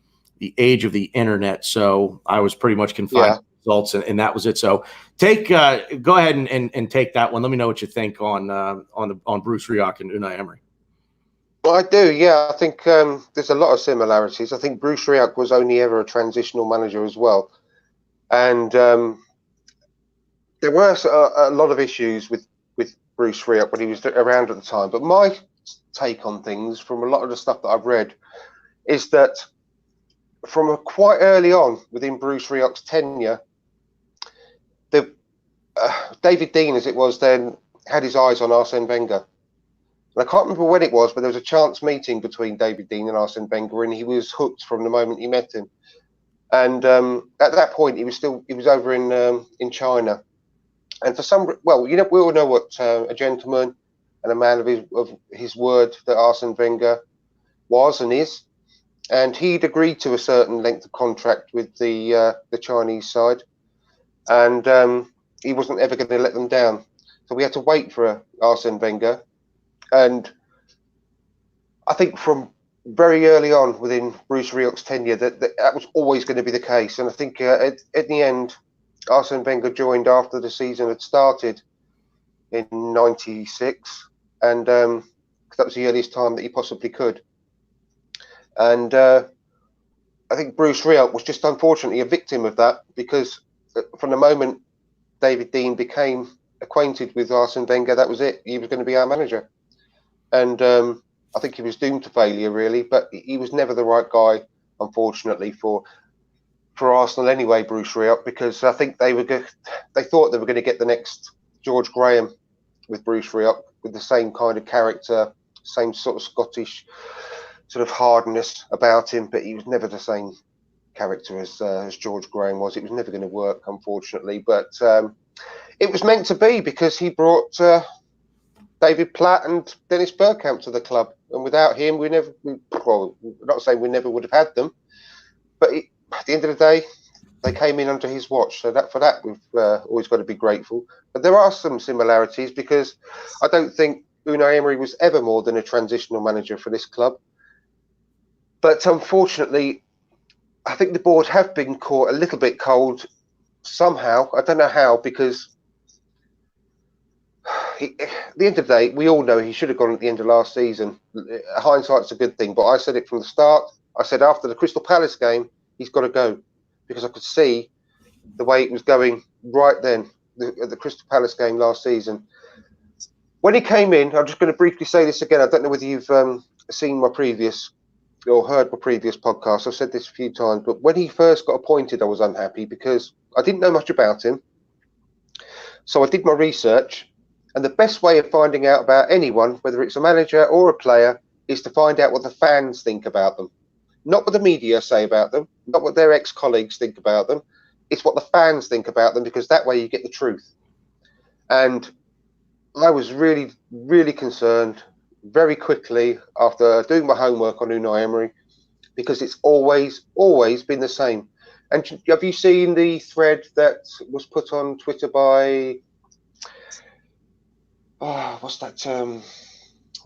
age of the internet, so I was pretty much confined to results, and that was it. So go ahead and take that one. Let me know what you think on Bruce Rioch and Unai Emery. Well, I do, yeah. I think there's a lot of similarities. I think Bruce Rioch was only ever a transitional manager as well, and there were a lot of issues with Bruce Rioch when he was around at the time. But my take on things, from a lot of the stuff that I've read, is that from quite early on within Bruce Rioch's tenure, David Dean, as it was then, had his eyes on Arsene Wenger. And I can't remember when it was, but there was a chance meeting between David Dean and Arsene Wenger, and he was hooked from the moment he met him. And at that point, he was over in China. And for some, well, we all know what a gentleman and a man of his word that Arsene Wenger was and is. And he'd agreed to a certain length of contract with the Chinese side, and he wasn't ever going to let them down. So we had to wait for Arsene Wenger. And I think from very early on within Bruce Rioch's tenure that was always going to be the case. And I think at the end, Arsene Wenger joined after the season had started in '96, and that was the earliest time that he possibly could. And I think Bruce Rioch was just unfortunately a victim of that, because from the moment David Dean became acquainted with Arsene Wenger, that was it. He was going to be our manager. And I think he was doomed to failure, really. But he was never the right guy, unfortunately, for Arsenal anyway, Bruce Rioch, because I think they thought they were going to get the next George Graham with Bruce Rioch, with the same kind of character, same sort of Scottish sort of hardness about him, but he was never the same character as George Graham was. It was never going to work, unfortunately. But it was meant to be, because he brought David Platt and Dennis Bergkamp to the club, and without him, well, not saying we never would have had them, but at the end of the day, they came in under his watch. So for that, we've always got to be grateful. But there are some similarities, because I don't think Unai Emery was ever more than a transitional manager for this club. But unfortunately, I think the board have been caught a little bit cold somehow. I don't know how, because at the end of the day, we all know he should have gone at the end of last season. Hindsight's a good thing, but I said it from the start. I said after the Crystal Palace game, he's got to go, because I could see the way it was going right then, the Crystal Palace game last season. When he came in, I'm just going to briefly say this again. I don't know whether you've seen my previous or heard my previous podcast. I've said this a few times, but when he first got appointed, I was unhappy because I didn't know much about him. So I did my research, and the best way of finding out about anyone, whether it's a manager or a player, is to find out what the fans think about them. Not what the media say about them, not what their ex-colleagues think about them. It's what the fans think about them, because that way you get the truth. And I was really, really concerned very quickly after doing my homework on Unai Emery, because it's always been the same. And have you seen the thread that was put on Twitter by what's that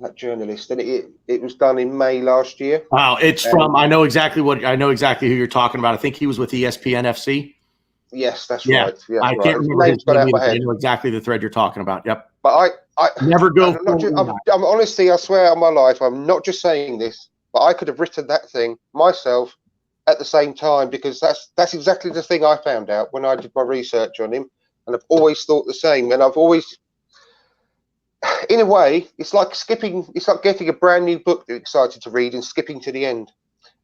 that journalist? And it was done in May last year. Wow, it's from I know exactly who you're talking about. I think he was with ESPN FC. Yes, that's right. Yeah, I can't remember his name either, but I know exactly the thread you're talking about. Yep. But I never go. I'm honestly, I swear on my life, I'm not just saying this, but I could have written that thing myself at the same time, because that's exactly the thing I found out when I did my research on him, and I've always thought the same. And I've always, in a way, it's like getting a brand new book that you're excited to read and skipping to the end,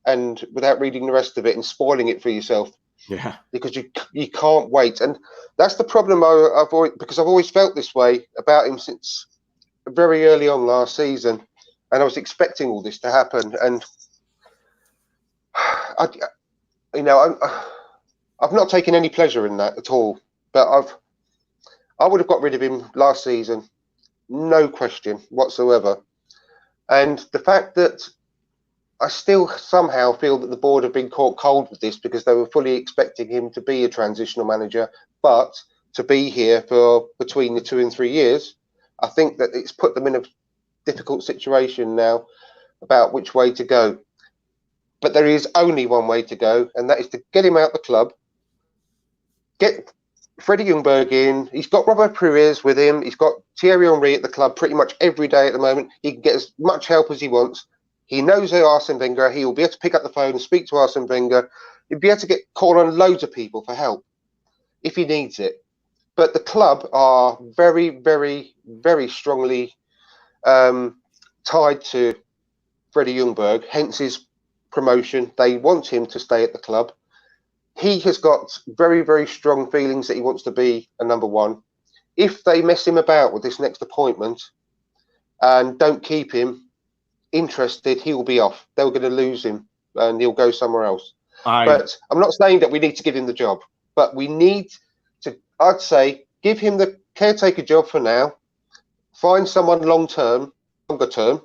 and without reading the rest of it and spoiling it for yourself. Yeah, because you can't wait, and that's the problem. I've always felt this way about him since very early on last season, and I was expecting all this to happen. And I've not taken any pleasure in that at all. But I would have got rid of him last season, no question whatsoever. And the fact that I still somehow feel that the board have been caught cold with this, because they were fully expecting him to be a transitional manager, but to be here for between the 2 and 3 years. I think that it's put them in a difficult situation now about which way to go. But there is only one way to go, and that is to get him out the club, get Freddie Ljungberg in. He's got Robert Pires with him. He's got Thierry Henry at the club pretty much every day at the moment. He can get as much help as he wants. He knows Arsene Wenger. He will be able to pick up the phone and speak to Arsene Wenger. He'll be able to get called on loads of people for help if he needs it. But the club are very, very, very strongly tied to Freddie Ljungberg, hence his promotion. They want him to stay at the club. He has got very, very strong feelings that he wants to be a number one. If they mess him about with this next appointment and don't keep him interested, he will be off. They're going to lose him and he'll go somewhere else. But I'm not saying that we need to give him the job, but we need to, I'd say, give him the caretaker job for now, find someone longer term,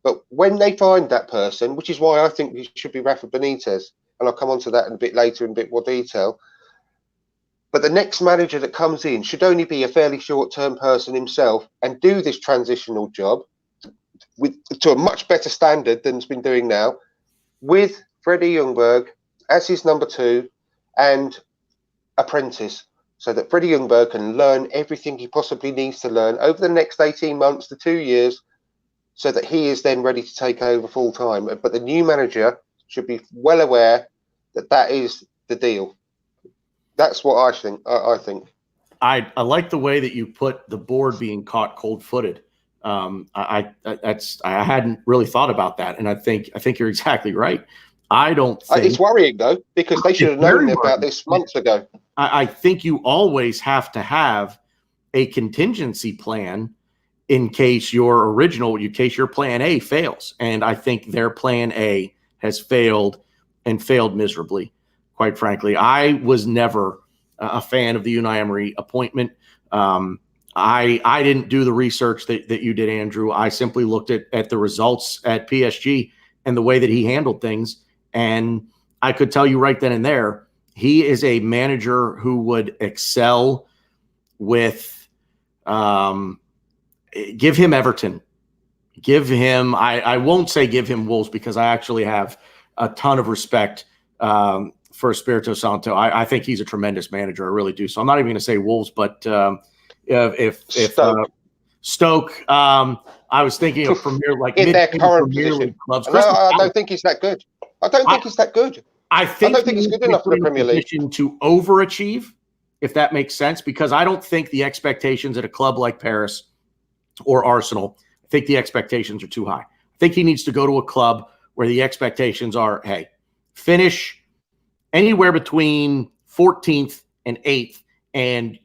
but when they find that person, which is why I think it should be Rafa Benitez, and I'll come on to that in a bit later in a bit more detail, but the next manager that comes in should only be a fairly short-term person himself and do this transitional job to a much better standard than it's been doing now, with Freddie Ljungberg as his number two and apprentice, so that Freddie Ljungberg can learn everything he possibly needs to learn over the next 18 months to 2 years, so that he is then ready to take over full time. But the new manager should be well aware that that is the deal. That's what I think. I like the way that you put the board being caught cold-footed. I hadn't really thought about that, and I think you're exactly right. I don't think it's worrying though, because they should have known about this months ago. I think you always have to have a contingency plan in case your plan A fails, and I think their plan A has failed and failed miserably. Quite frankly, I was never a fan of the Unai Emery appointment. I didn't do the research that you did, Andrew. I simply looked at the results at PSG and the way that he handled things. And I could tell you right then and there, he is a manager who would excel with, give him Everton. Give him, I won't say give him Wolves, because I actually have a ton of respect for Espirito Santo. I think he's a tremendous manager. I really do. So I'm not even going to say Wolves, but if Stoke, I was thinking of Premier, like in their current Premier position. League clubs. No, I don't think he's that good. I don't think he's that good. I don't think he's good enough for the Premier League to overachieve, if that makes sense, because I don't think the expectations at a club like Paris or Arsenal, I think the expectations are too high. I think he needs to go to a club where the expectations are, hey, finish anywhere between 14th and 8th, and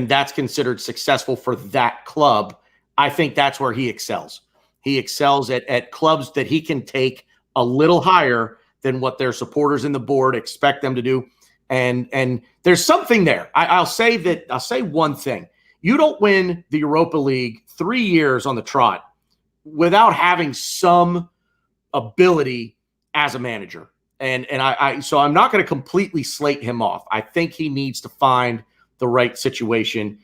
that's considered successful for that club. I think that's where he excels. He excels at clubs that he can take a little higher than what their supporters and the board expect them to do. And there's something there. I'll say one thing. You don't win the Europa League 3 years on the trot without having some ability as a manager. And so I'm not going to completely slate him off. I think he needs to find the right situation.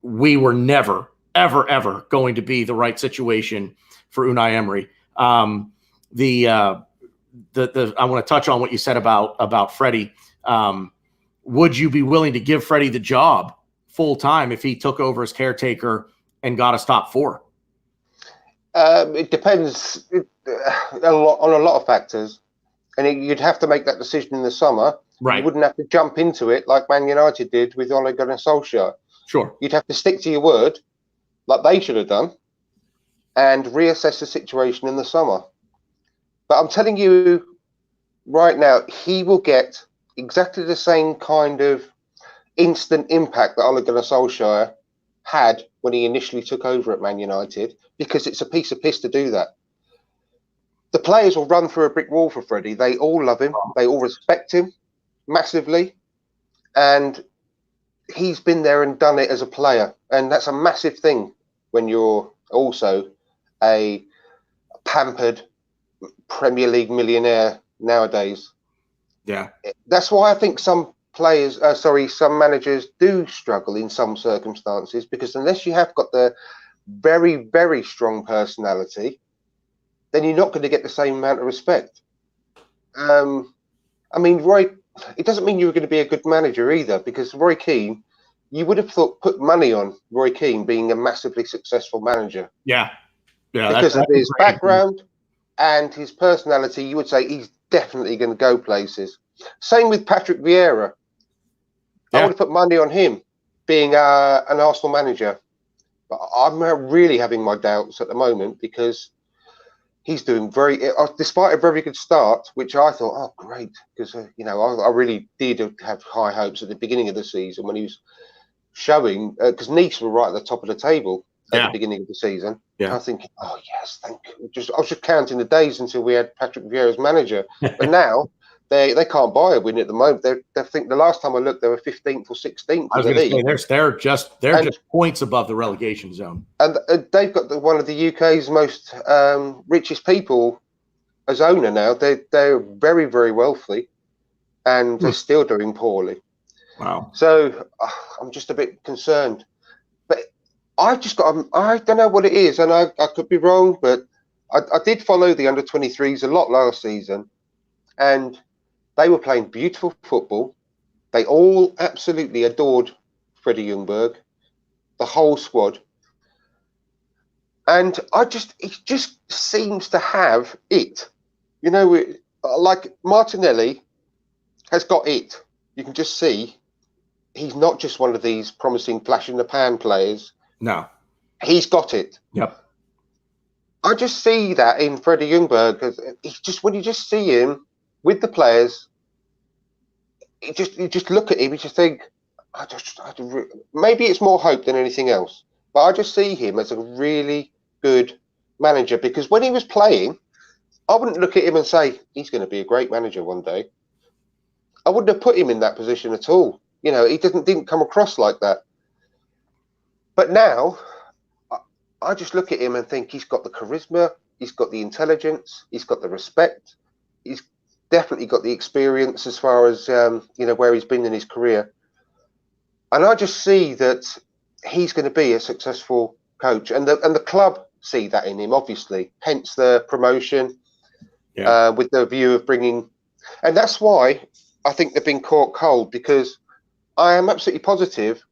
We were never, ever, ever going to be the right situation for Unai Emery. I want to touch on what you said about Freddie. Would you be willing to give Freddie the job full time if he took over as caretaker and got us top four? It depends on a lot of factors, and you'd have to make that decision in the summer. Right. You wouldn't have to jump into it like Man United did with Ole Gunnar Solskjaer. Sure. You'd have to stick to your word, like they should have done, and reassess the situation in the summer. But I'm telling you right now, he will get exactly the same kind of instant impact that Ole Gunnar Solskjaer had when he initially took over at Man United, because it's a piece of piss to do that. The players will run through a brick wall for Freddie. They all love him. They all respect him massively. And he's been there and done it as a player. And that's a massive thing when you're also a pampered Premier League millionaire nowadays. Yeah. That's why I think some managers do struggle in some circumstances, because unless you have got the very, very strong personality, then you're not going to get the same amount of respect. I mean, Roy, it doesn't mean you were going to be a good manager either, because Roy Keane, you would have put money on Roy Keane being a massively successful manager. Yeah. Yeah. Because of his background and his personality, you would say he's definitely going to go places. Same with Patrick Vieira. I would have put money on him being an Arsenal manager. But I'm really having my doubts at the moment, because he's doing despite a very good start, which I thought, oh, great, because, I really did have high hopes at the beginning of the season when he was showing, because Nice were right at the top of the table at the beginning of the season. Yeah. I was thinking, oh, yes, thank you. I was just counting the days until we had Patrick Vieira as manager. But now they can't buy a win at the moment. They think the last time I looked, they were 15th or 16th. I was going to say they're just points above the relegation zone, and they've got one of the UK's most richest people as owner now. They're very, very wealthy, and they're still doing poorly. Wow. So I'm just a bit concerned, but I don't know what it is, and I could be wrong, but I did follow the under-23s a lot last season, and they were playing beautiful football. They all absolutely adored Freddie Ljungberg, the whole squad. And he just seems to have it. Like Martinelli has got it. You can just see he's not just one of these promising flash in the pan players. No. He's got it. Yep. I just see that in Freddie Ljungberg. When you just see him with the players, you just look at him, you just think, maybe it's more hope than anything else. But I just see him as a really good manager, because when he was playing, I wouldn't look at him and say, he's going to be a great manager one day. I wouldn't have put him in that position at all. He didn't come across like that. But now, I just look at him and think he's got the charisma, he's got the intelligence, he's got the respect, he's definitely got the experience as far as where he's been in his career, and I just see that he's going to be a successful coach, and the club see that in him, obviously. Hence the promotion, with the view of bringing, and that's why I think they've been caught cold, because I am absolutely positive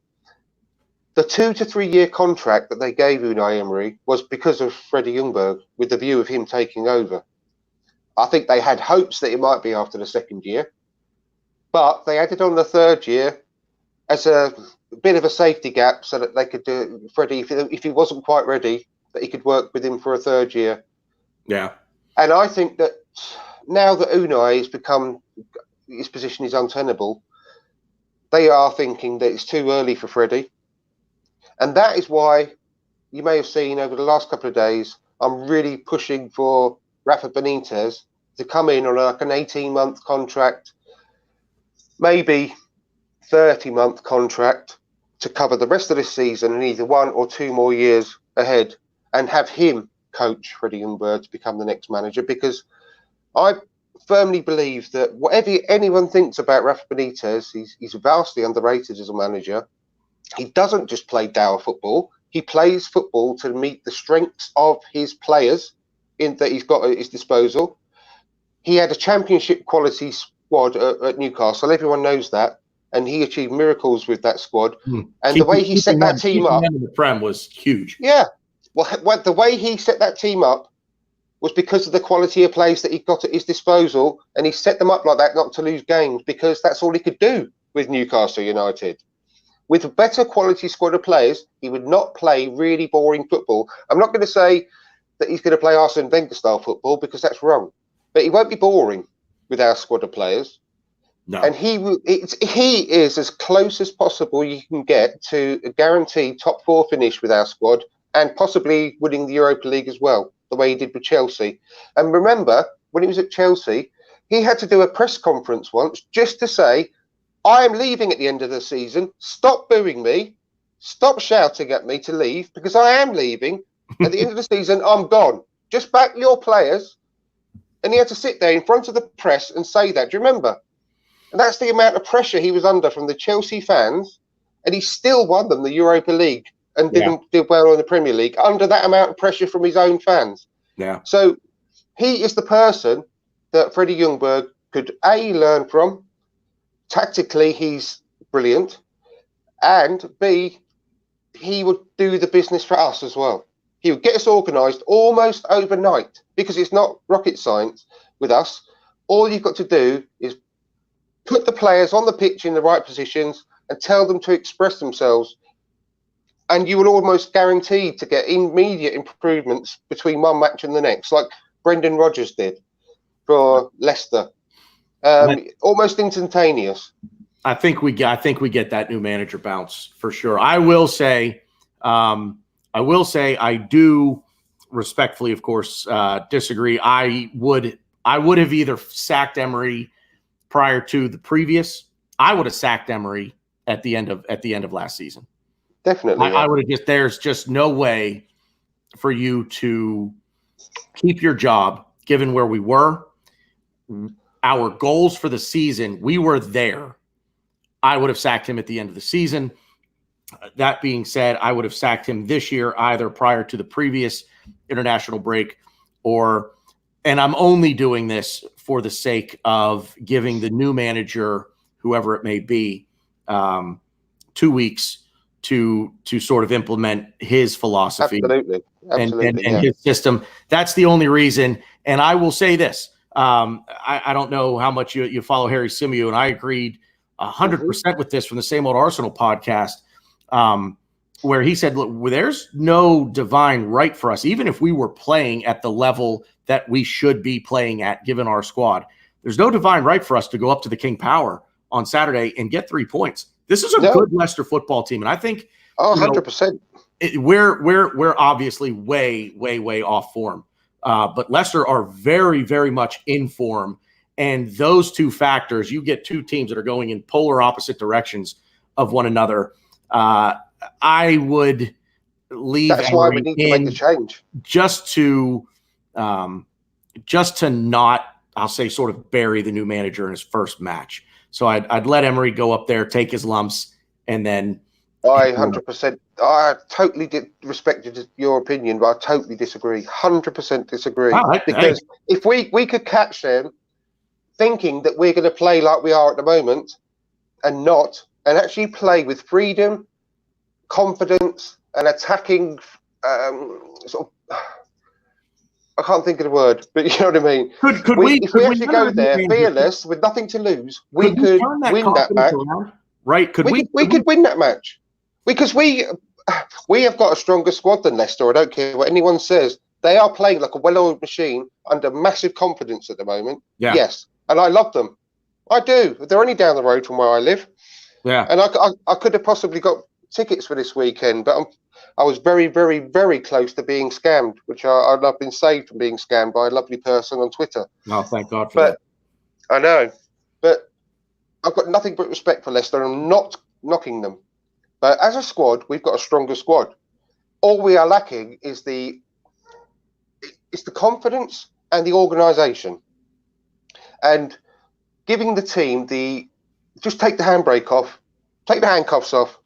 the 2 to 3 year contract that they gave Unai Emery was because of Freddie Ljungberg, with the view of him taking over. I think they had hopes that it might be after the second year, but they added on the third year as a bit of a safety gap, so that they could do Freddie, if he wasn't quite ready, that he could work with him for a third year. Yeah. And I think that now that Unai has become, his position is untenable, they are thinking that it's too early for Freddie. And that is why you may have seen over the last couple of days, I'm really pushing for Rafa Benitez to come in on like an 18-month contract, maybe 30-month contract, to cover the rest of this season and either 1 or 2 more years ahead, and have him coach Freddie Ljungberg to become the next manager, because I firmly believe that whatever anyone thinks about Rafa Benitez, he's vastly underrated as a manager. He doesn't just play dour football. He plays football to meet the strengths of his players that he's got at his disposal. He had a championship quality squad at Newcastle. Everyone knows that. And he achieved miracles with that squad. And the way he set that team up in the Prem was huge. Yeah. Well, the way he set that team up was because of the quality of players that he got at his disposal. And he set them up like that not to lose games, because that's all he could do with Newcastle United. With a better quality squad of players, he would not play really boring football. I'm not going to say that he's going to play Arsene Wenger style football, because that's wrong. But he won't be boring with our squad of players. No. And he is as close as possible you can get to a guaranteed top 4 finish with our squad, and possibly winning the Europa League as well, the way he did with Chelsea. And remember, when he was at Chelsea, he had to do a press conference once just to say, I am leaving at the end of the season. Stop booing me. Stop shouting at me to leave, because I am leaving. At the end of the season, I'm gone. Just back your players. And he had to sit there in front of the press and say that. Do you remember? And that's the amount of pressure he was under from the Chelsea fans. And he still won them the Europa League and did well in the Premier League under that amount of pressure from his own fans. Yeah. So he is the person that Freddie Ljungberg could A, learn from. Tactically, he's brilliant. And B, he would do the business for us as well. He would get us organised almost overnight, because it's not rocket science with us. All you've got to do is put the players on the pitch in the right positions and tell them to express themselves. And you will almost guarantee to get immediate improvements between one match and the next, like Brendan Rodgers did for Leicester. Almost instantaneous. I think we get that new manager bounce for sure. I will say I do respectfully, of course, disagree. I would have either sacked Emery prior to the previous. I would have sacked Emery at the end of last season. Definitely. I would have there's just no way for you to keep your job given where we were. Our goals for the season, we were there. I would have sacked him at the end of the season. That being said, I would have sacked him this year, either prior to the previous international break and I'm only doing this for the sake of giving the new manager, whoever it may be, 2 weeks to sort of implement his philosophy. Absolutely. And his system. That's the only reason. And I will say this. I don't know how much you follow Harry Symeou, and I agreed 100% with this from the Same Old Arsenal podcast, where he said, look, there's no divine right for us, even if we were playing at the level that we should be playing at, given our squad. There's no divine right for us to go up to the King Power on Saturday and get 3 points. This is a good Leicester football team, and I think 100%. We're obviously way off form, but Leicester are very, very much in form. And those two factors, you get two teams that are going in polar opposite directions of one another. I would leave. That's why we need to make the change. Just to not, I'll say, sort of bury the new manager in his first match. So I'd let Emery go up there, take his lumps, and then. I 100%. I totally respected your opinion, but I totally disagree. 100% disagree. Because if we could catch them thinking that we're going to play like we are at the moment and actually play with freedom, confidence, and attacking sort of. I can't think of the word, but you know what I mean. If we actually go there fearless with nothing to lose, we could win that match. Right? We could win that match. Because we have got a stronger squad than Leicester. I don't care what anyone says. They are playing like a well-oiled machine under massive confidence at the moment. Yeah. Yes. And I love them. I do. They're only down the road from where I live. Yeah. And I could have possibly got tickets for this weekend, but I was very, very, very close to being scammed, which I've been saved from being scammed by a lovely person on Twitter. Oh, thank God for that. I know. But I've got nothing but respect for Leicester, and I'm not knocking them. But as a squad, we've got a stronger squad. All we are lacking is the confidence and the organisation. and giving the team just take the handbrake off, take the handcuffs off,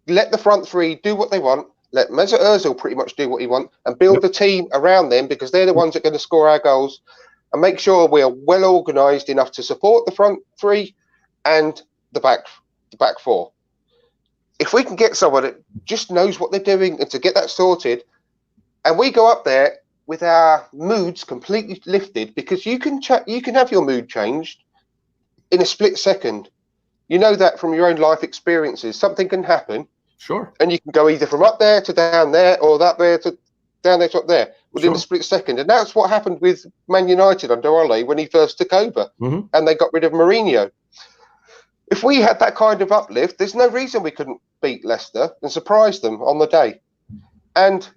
let the front three do what they want, let Mesut Ozil pretty much do what he wants, and build the team around them, because they're the ones that are going to score our goals, and make sure we are well organised enough to support the front three and the back four. If we can get someone that just knows what they're doing and to get that sorted, and we go up there with our moods completely lifted, because you can have your mood changed in a split second. You know that from your own life experiences. Something can happen. Sure. And you can go either from up there to down there, or that there to down there to up there within a split second. And that's what happened with Man United under Ole when he first took over, and they got rid of Mourinho. If we had that kind of uplift, there's no reason we couldn't beat Leicester and surprise them on the day. And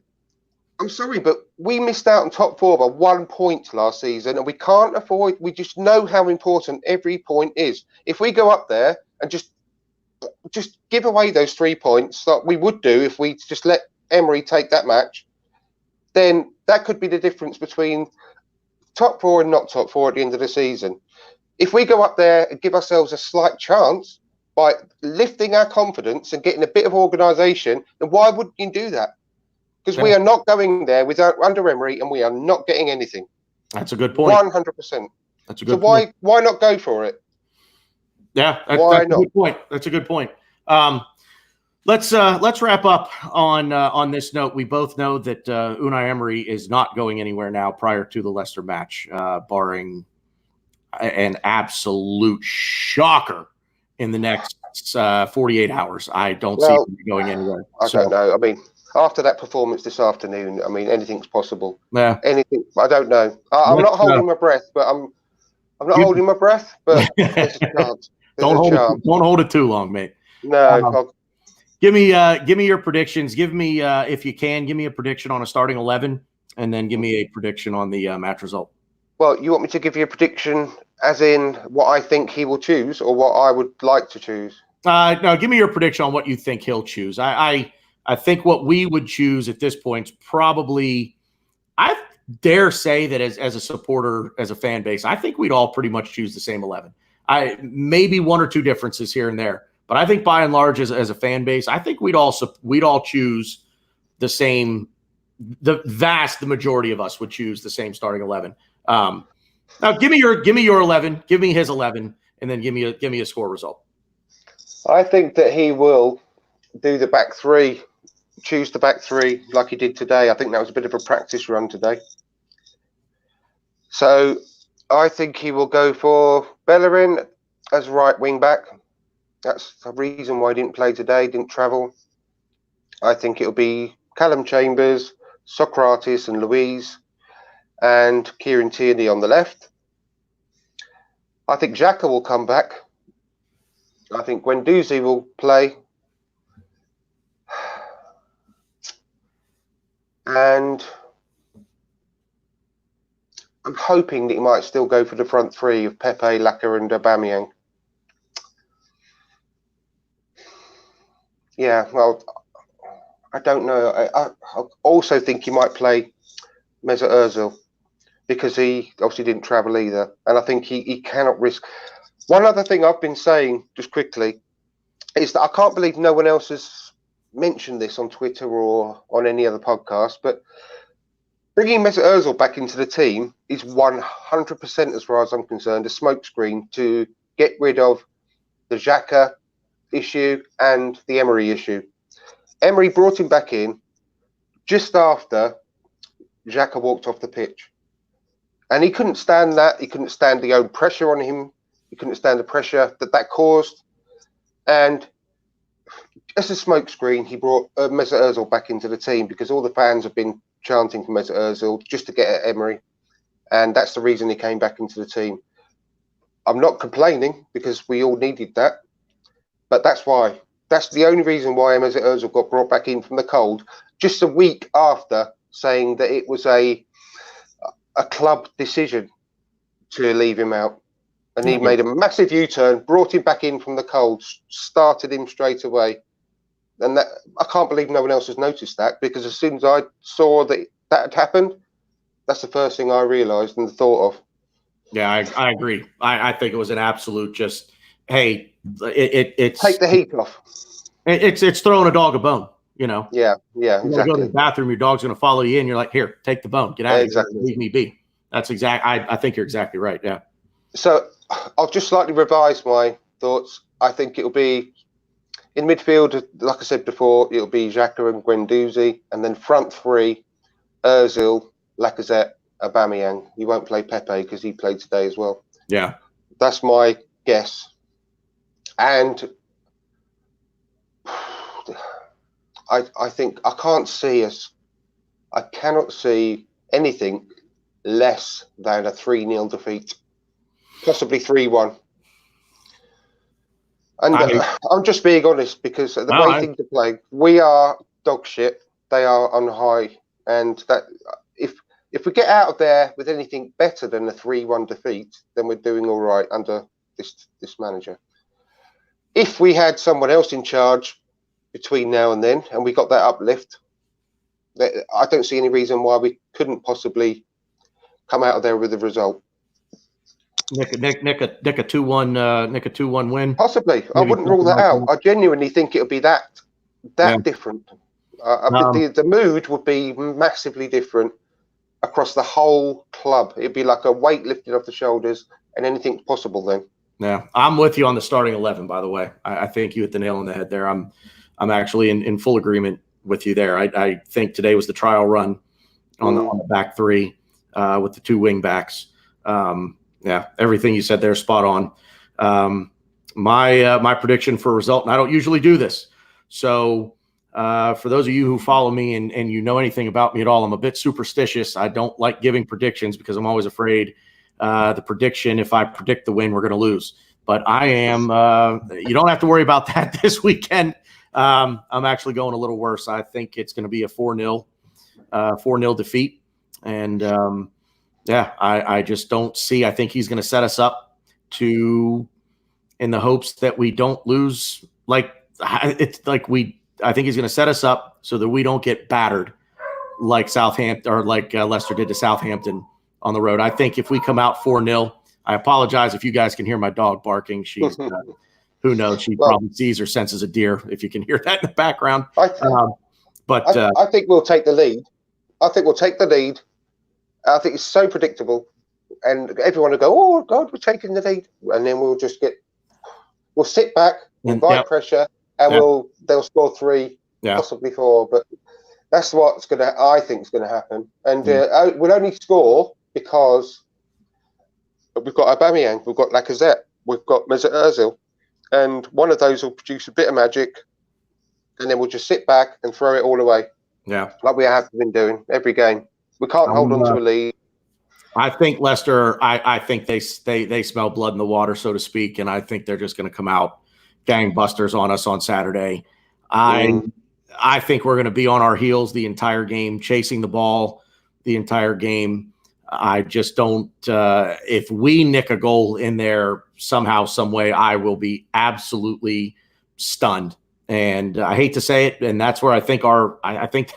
I'm sorry, but we missed out on top four by 1 point last season, and we can't afford. We just know how important every point is. If we go up there and just give away those 3 points that we would do if we just let Emery take that match, then that could be the difference between top four and not top four at the end of the season. If we go up there and give ourselves a slight chance by lifting our confidence and getting a bit of organisation, then why wouldn't you do that? Because we are not going there under Emery, and we are not getting anything. That's a good point. 100%. That's a good point. So why not go for it? Yeah, that's a good point. That's a good point. Let's wrap up on this note. We both know that Unai Emery is not going anywhere now prior to the Leicester match, barring an absolute shocker in the next 48 hours. I don't see him going anywhere. I don't know. I mean, after that performance this afternoon, I mean, anything's possible. Yeah. Anything. I don't know. I'm not holding my breath, but I'm not holding my breath, but there's a chance. Don't hold it too long, mate. No. Give me your predictions. Give me, if you can, give me a prediction on a starting 11, and then give me a prediction on the match result. Well, you want me to give you a prediction as in what I think he will choose, or what I would like to choose? No, give me your prediction on what you think he'll choose. I think what we would choose at this point is probably, I dare say that as a supporter, as a fan base, I think we'd all pretty much choose the same 11. Maybe one or two differences here and there, but I think by and large, as a fan base, I think we'd all choose the same. The majority of us would choose the same starting 11. Now, give me your 11, give me his 11, and then give me a score result. I think that he will do the back three, choose the back three like he did today. I think that was a bit of a practice run today. So I think he will go for Bellerin as right wing back. That's the reason why he didn't play today, didn't travel. I think it'll be Callum Chambers, Socrates and Louise, and Kieran Tierney on the left. I think Xhaka will come back. I think Guendouzi will play. And I'm hoping that he might still go for the front three of Pepe, Laka and Aubameyang. Yeah, well, I don't know. I also think he might play Mesut Ozil, because he obviously didn't travel either. And I think he cannot risk. One other thing I've been saying, just quickly, is that I can't believe no one else has mentioned this on Twitter or on any other podcast, but bringing Mesut Ozil back into the team is 100%, as far as I'm concerned, a smokescreen to get rid of the Xhaka issue and the Emery issue. Emery brought him back in just after Xhaka walked off the pitch. And he couldn't stand that. He couldn't stand the own pressure on him. He couldn't stand the pressure that caused. And as a smokescreen, he brought Mesut Ozil back into the team, because all the fans have been chanting for Mesut Ozil just to get at Emery. And that's the reason he came back into the team. I'm not complaining, because we all needed that. But that's why. That's the only reason why Mesut Ozil got brought back in from the cold, just a week after saying that it was a club decision to leave him out. And he made a massive U-turn, brought him back in from the cold, started him straight away. And that, I can't believe no one else has noticed that, because as soon as I saw that had happened, that's the first thing I realised and thought of. Yeah, I agree. I think it was an absolute just, hey, it's Take the heat off. It's throwing a dog a bone. You know, Yeah, you got to go to exactly. the bathroom. Your dog's going to follow you in. You're like, here, take the bone. Get out of here. Exactly. Leave me be. That's exact. I think you're exactly right. Yeah. So I'll just slightly revise my thoughts. I think it'll be in midfield, like I said before, it'll be Xhaka and Guendouzi, and then front three, Ozil, Lacazette, Aubameyang. You won't play Pepe because he played today as well. Yeah. That's my guess. And I think I cannot see anything less than a 3-0 defeat, possibly 3-1. And I'm just being honest because the way things are playing, we are dog shit. They are on high, and that if we get out of there with anything better than a 3-1 defeat, then we're doing all right under this manager. If we had someone else in charge between now and then, and we got that uplift, I don't see any reason why we couldn't possibly come out of there with a result. Nick a 2-1 win. Possibly. Maybe I wouldn't rule that out. I genuinely think it'll be that different. The mood would be massively different across the whole club. It'd be like a weight lifted off the shoulders, and anything's possible then. Yeah, I'm with you on the starting 11. By the way, I think you hit the nail on the head there. I'm actually in full agreement with you there. I think today was the trial run on the back three with the two wing backs. Yeah, everything you said there, spot on. My prediction for a result, and I don't usually do this. So for those of you who follow me and you know anything about me at all, I'm a bit superstitious. I don't like giving predictions because I'm always afraid the prediction, if I predict the win, we're going to lose. But I am, you don't have to worry about that this weekend. I'm actually going a little worse. I think it's going to be a 4-0 defeat. And I just don't see. I think he's going to set us up in the hopes that we don't lose. I think he's going to set us up so that we don't get battered like Southampton or like Leicester did to Southampton on the road. I think if we come out 4-0, I apologize if you guys can hear my dog barking. She's who knows? She probably sees or senses a deer if you can hear that in the background. I think we'll take the lead. I think I think it's so predictable, and everyone will go, "Oh God, we're taking the lead," and then we'll sit back, invite pressure, and they'll score 3, possibly 4. But that's what's I think is going to happen, and we'll only score because we've got Aubameyang, we've got Lacazette, we've got Mesut Ozil, and one of those will produce a bit of magic, and then we'll just sit back and throw it all away. Yeah, like we have been doing every game. We can't hold on to a lead. I think Leicester. I think they smell blood in the water, so to speak, and I think they're just going to come out gangbusters on us on Saturday. I think we're going to be on our heels the entire game, chasing the ball the entire game. I just don't. If we nick a goal in there somehow, some way, I will be absolutely stunned. And I hate to say it, and that's where I think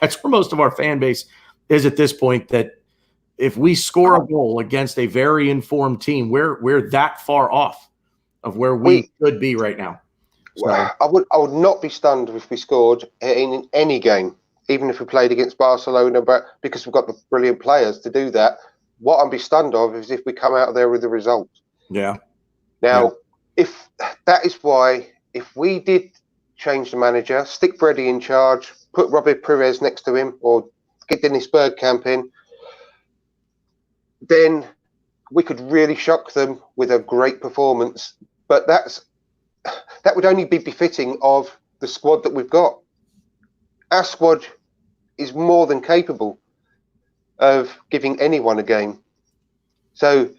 that's where most of our fan base is at this point. That if we score a goal against a very informed team, we're that far off of where we should be right now. So, I would not be stunned if we scored in any game, even if we played against Barcelona, but because we've got the brilliant players to do that. What I'd be stunned of is if we come out of there with a result. Yeah. Now, if that is why, if we did change the manager, stick Brady in charge, put Robbie Perez next to him, or get Dennis Bergkamp in, then we could really shock them with a great performance. But that would only be befitting of the squad that we've got. Our squad is more than capable of giving anyone a game. So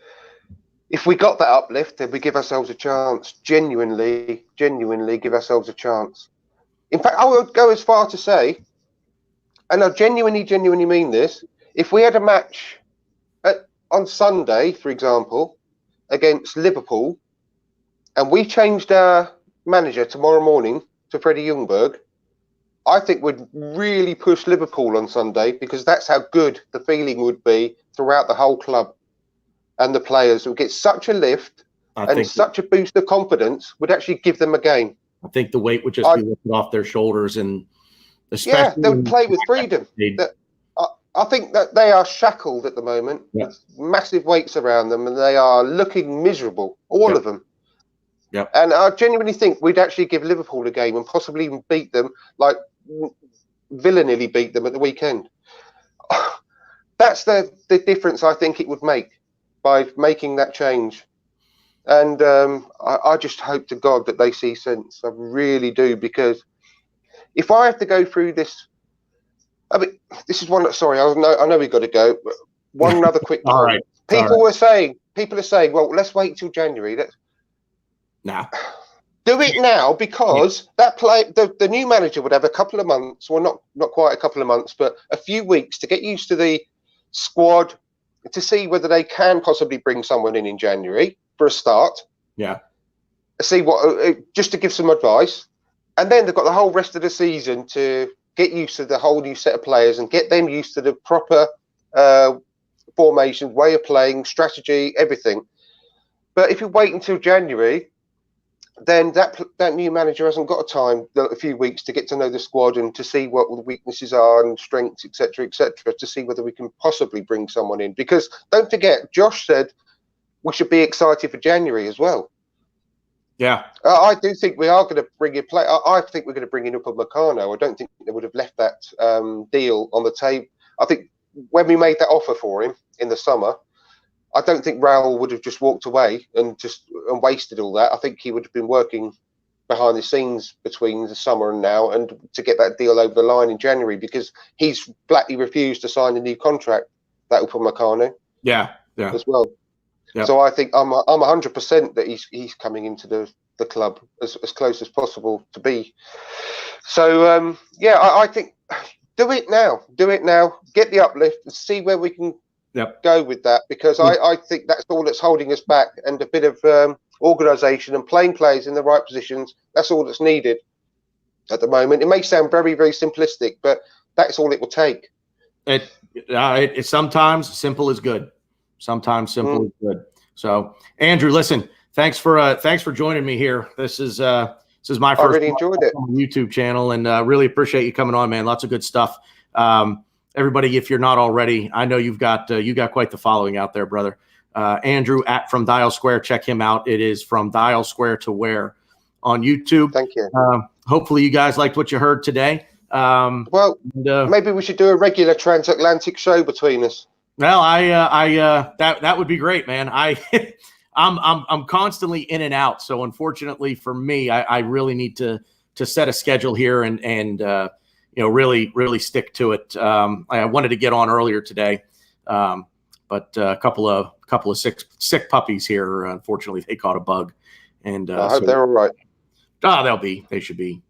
if we got that uplift, then we give ourselves a chance. Genuinely give ourselves a chance. In fact, I would go as far to say, and I genuinely mean this, if we had a match on Sunday, for example, against Liverpool, and we changed our manager tomorrow morning to Freddie Ljungberg, I think we'd really push Liverpool on Sunday, because that's how good the feeling would be throughout the whole club. and the players would get such a lift and such a boost of confidence would actually give them a game. I think the weight would just be lifted off their shoulders, and especially they would play with freedom. I think that they are shackled at the moment with massive weights around them, and they are looking miserable, all of them. Yep. And I genuinely think we'd actually give Liverpool a game and possibly even beat them, like Villa nearly beat them at the weekend. That's the difference I think it would make by making that change. And I just hope to God that they see sense. I really do, because if I have to go through this, I mean, this is one. Sorry, I know we've got to go. But one other quick point. All right. People are saying, well, let's wait till January. Do it now, because the new manager would have a couple of months, well, not quite a couple of months, but a few weeks to get used to the squad, to see whether they can possibly bring someone in January for a start. Yeah. See just to give some advice, and then they've got the whole rest of the season to get used to the whole new set of players and get them used to the proper formation, way of playing, strategy, everything. But if you wait until January, then that new manager hasn't got a few weeks to get to know the squad and to see what the weaknesses are and strengths, etc., to see whether we can possibly bring someone in. Because don't forget, Josh said we should be excited for January as well. Yeah, I do think we are going to bring in play. I think we're going to bring in Upamecano. I don't think they would have left that deal on the table. I think when we made that offer for him in the summer, I don't think Raul would have just walked away and wasted all that. I think he would have been working behind the scenes between the summer and now, and to get that deal over the line in January, because he's flatly refused to sign a new contract, that Upamecano. Yeah, as well. Yep. So I think I'm 100% that he's coming into the club as close as possible to be. So I think do it now. Get the uplift and see where we can go with that, because I think that's all that's holding us back, and a bit of organisation and playing players in the right positions. That's all that's needed at the moment. It may sound very, very simplistic, but that's all it will take. It sometimes simple is good. Sometimes simple is good. So, Andrew, listen, thanks for joining me here. This is my first. I really enjoyed it. YouTube channel, and really appreciate you coming on, man. Lots of good stuff. Everybody, if you're not already, I know you got quite the following out there, brother. Andrew from Dial Square, check him out. It is From Dial Square to Where on YouTube. Thank you. Hopefully, you guys liked what you heard today. Maybe we should do a regular transatlantic show between us. Well, that would be great, man. I'm constantly in and out, so unfortunately for me, I really need to set a schedule here and really stick to it. I wanted to get on earlier today, but a couple of sick puppies here. Unfortunately, they caught a bug, and I hope they're all right. They should be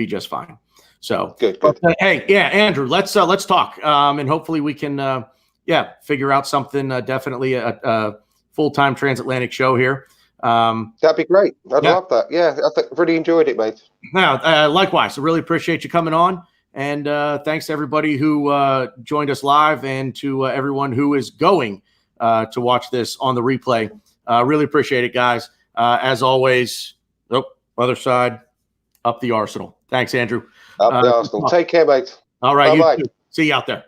just fine. So good. But, hey, yeah, Andrew, let's talk, and hopefully we can. Figure out something, definitely a full-time transatlantic show here. That'd be great. I'd love that. Yeah, I really enjoyed it, mate. Now, likewise, I really appreciate you coming on. And thanks to everybody who joined us live, and to everyone who is going to watch this on the replay. Really appreciate it, guys. As always, other side, up the Arsenal. Thanks, Andrew. Up the Arsenal. Take care, mate. All right, Bye-bye. You too. See you out there.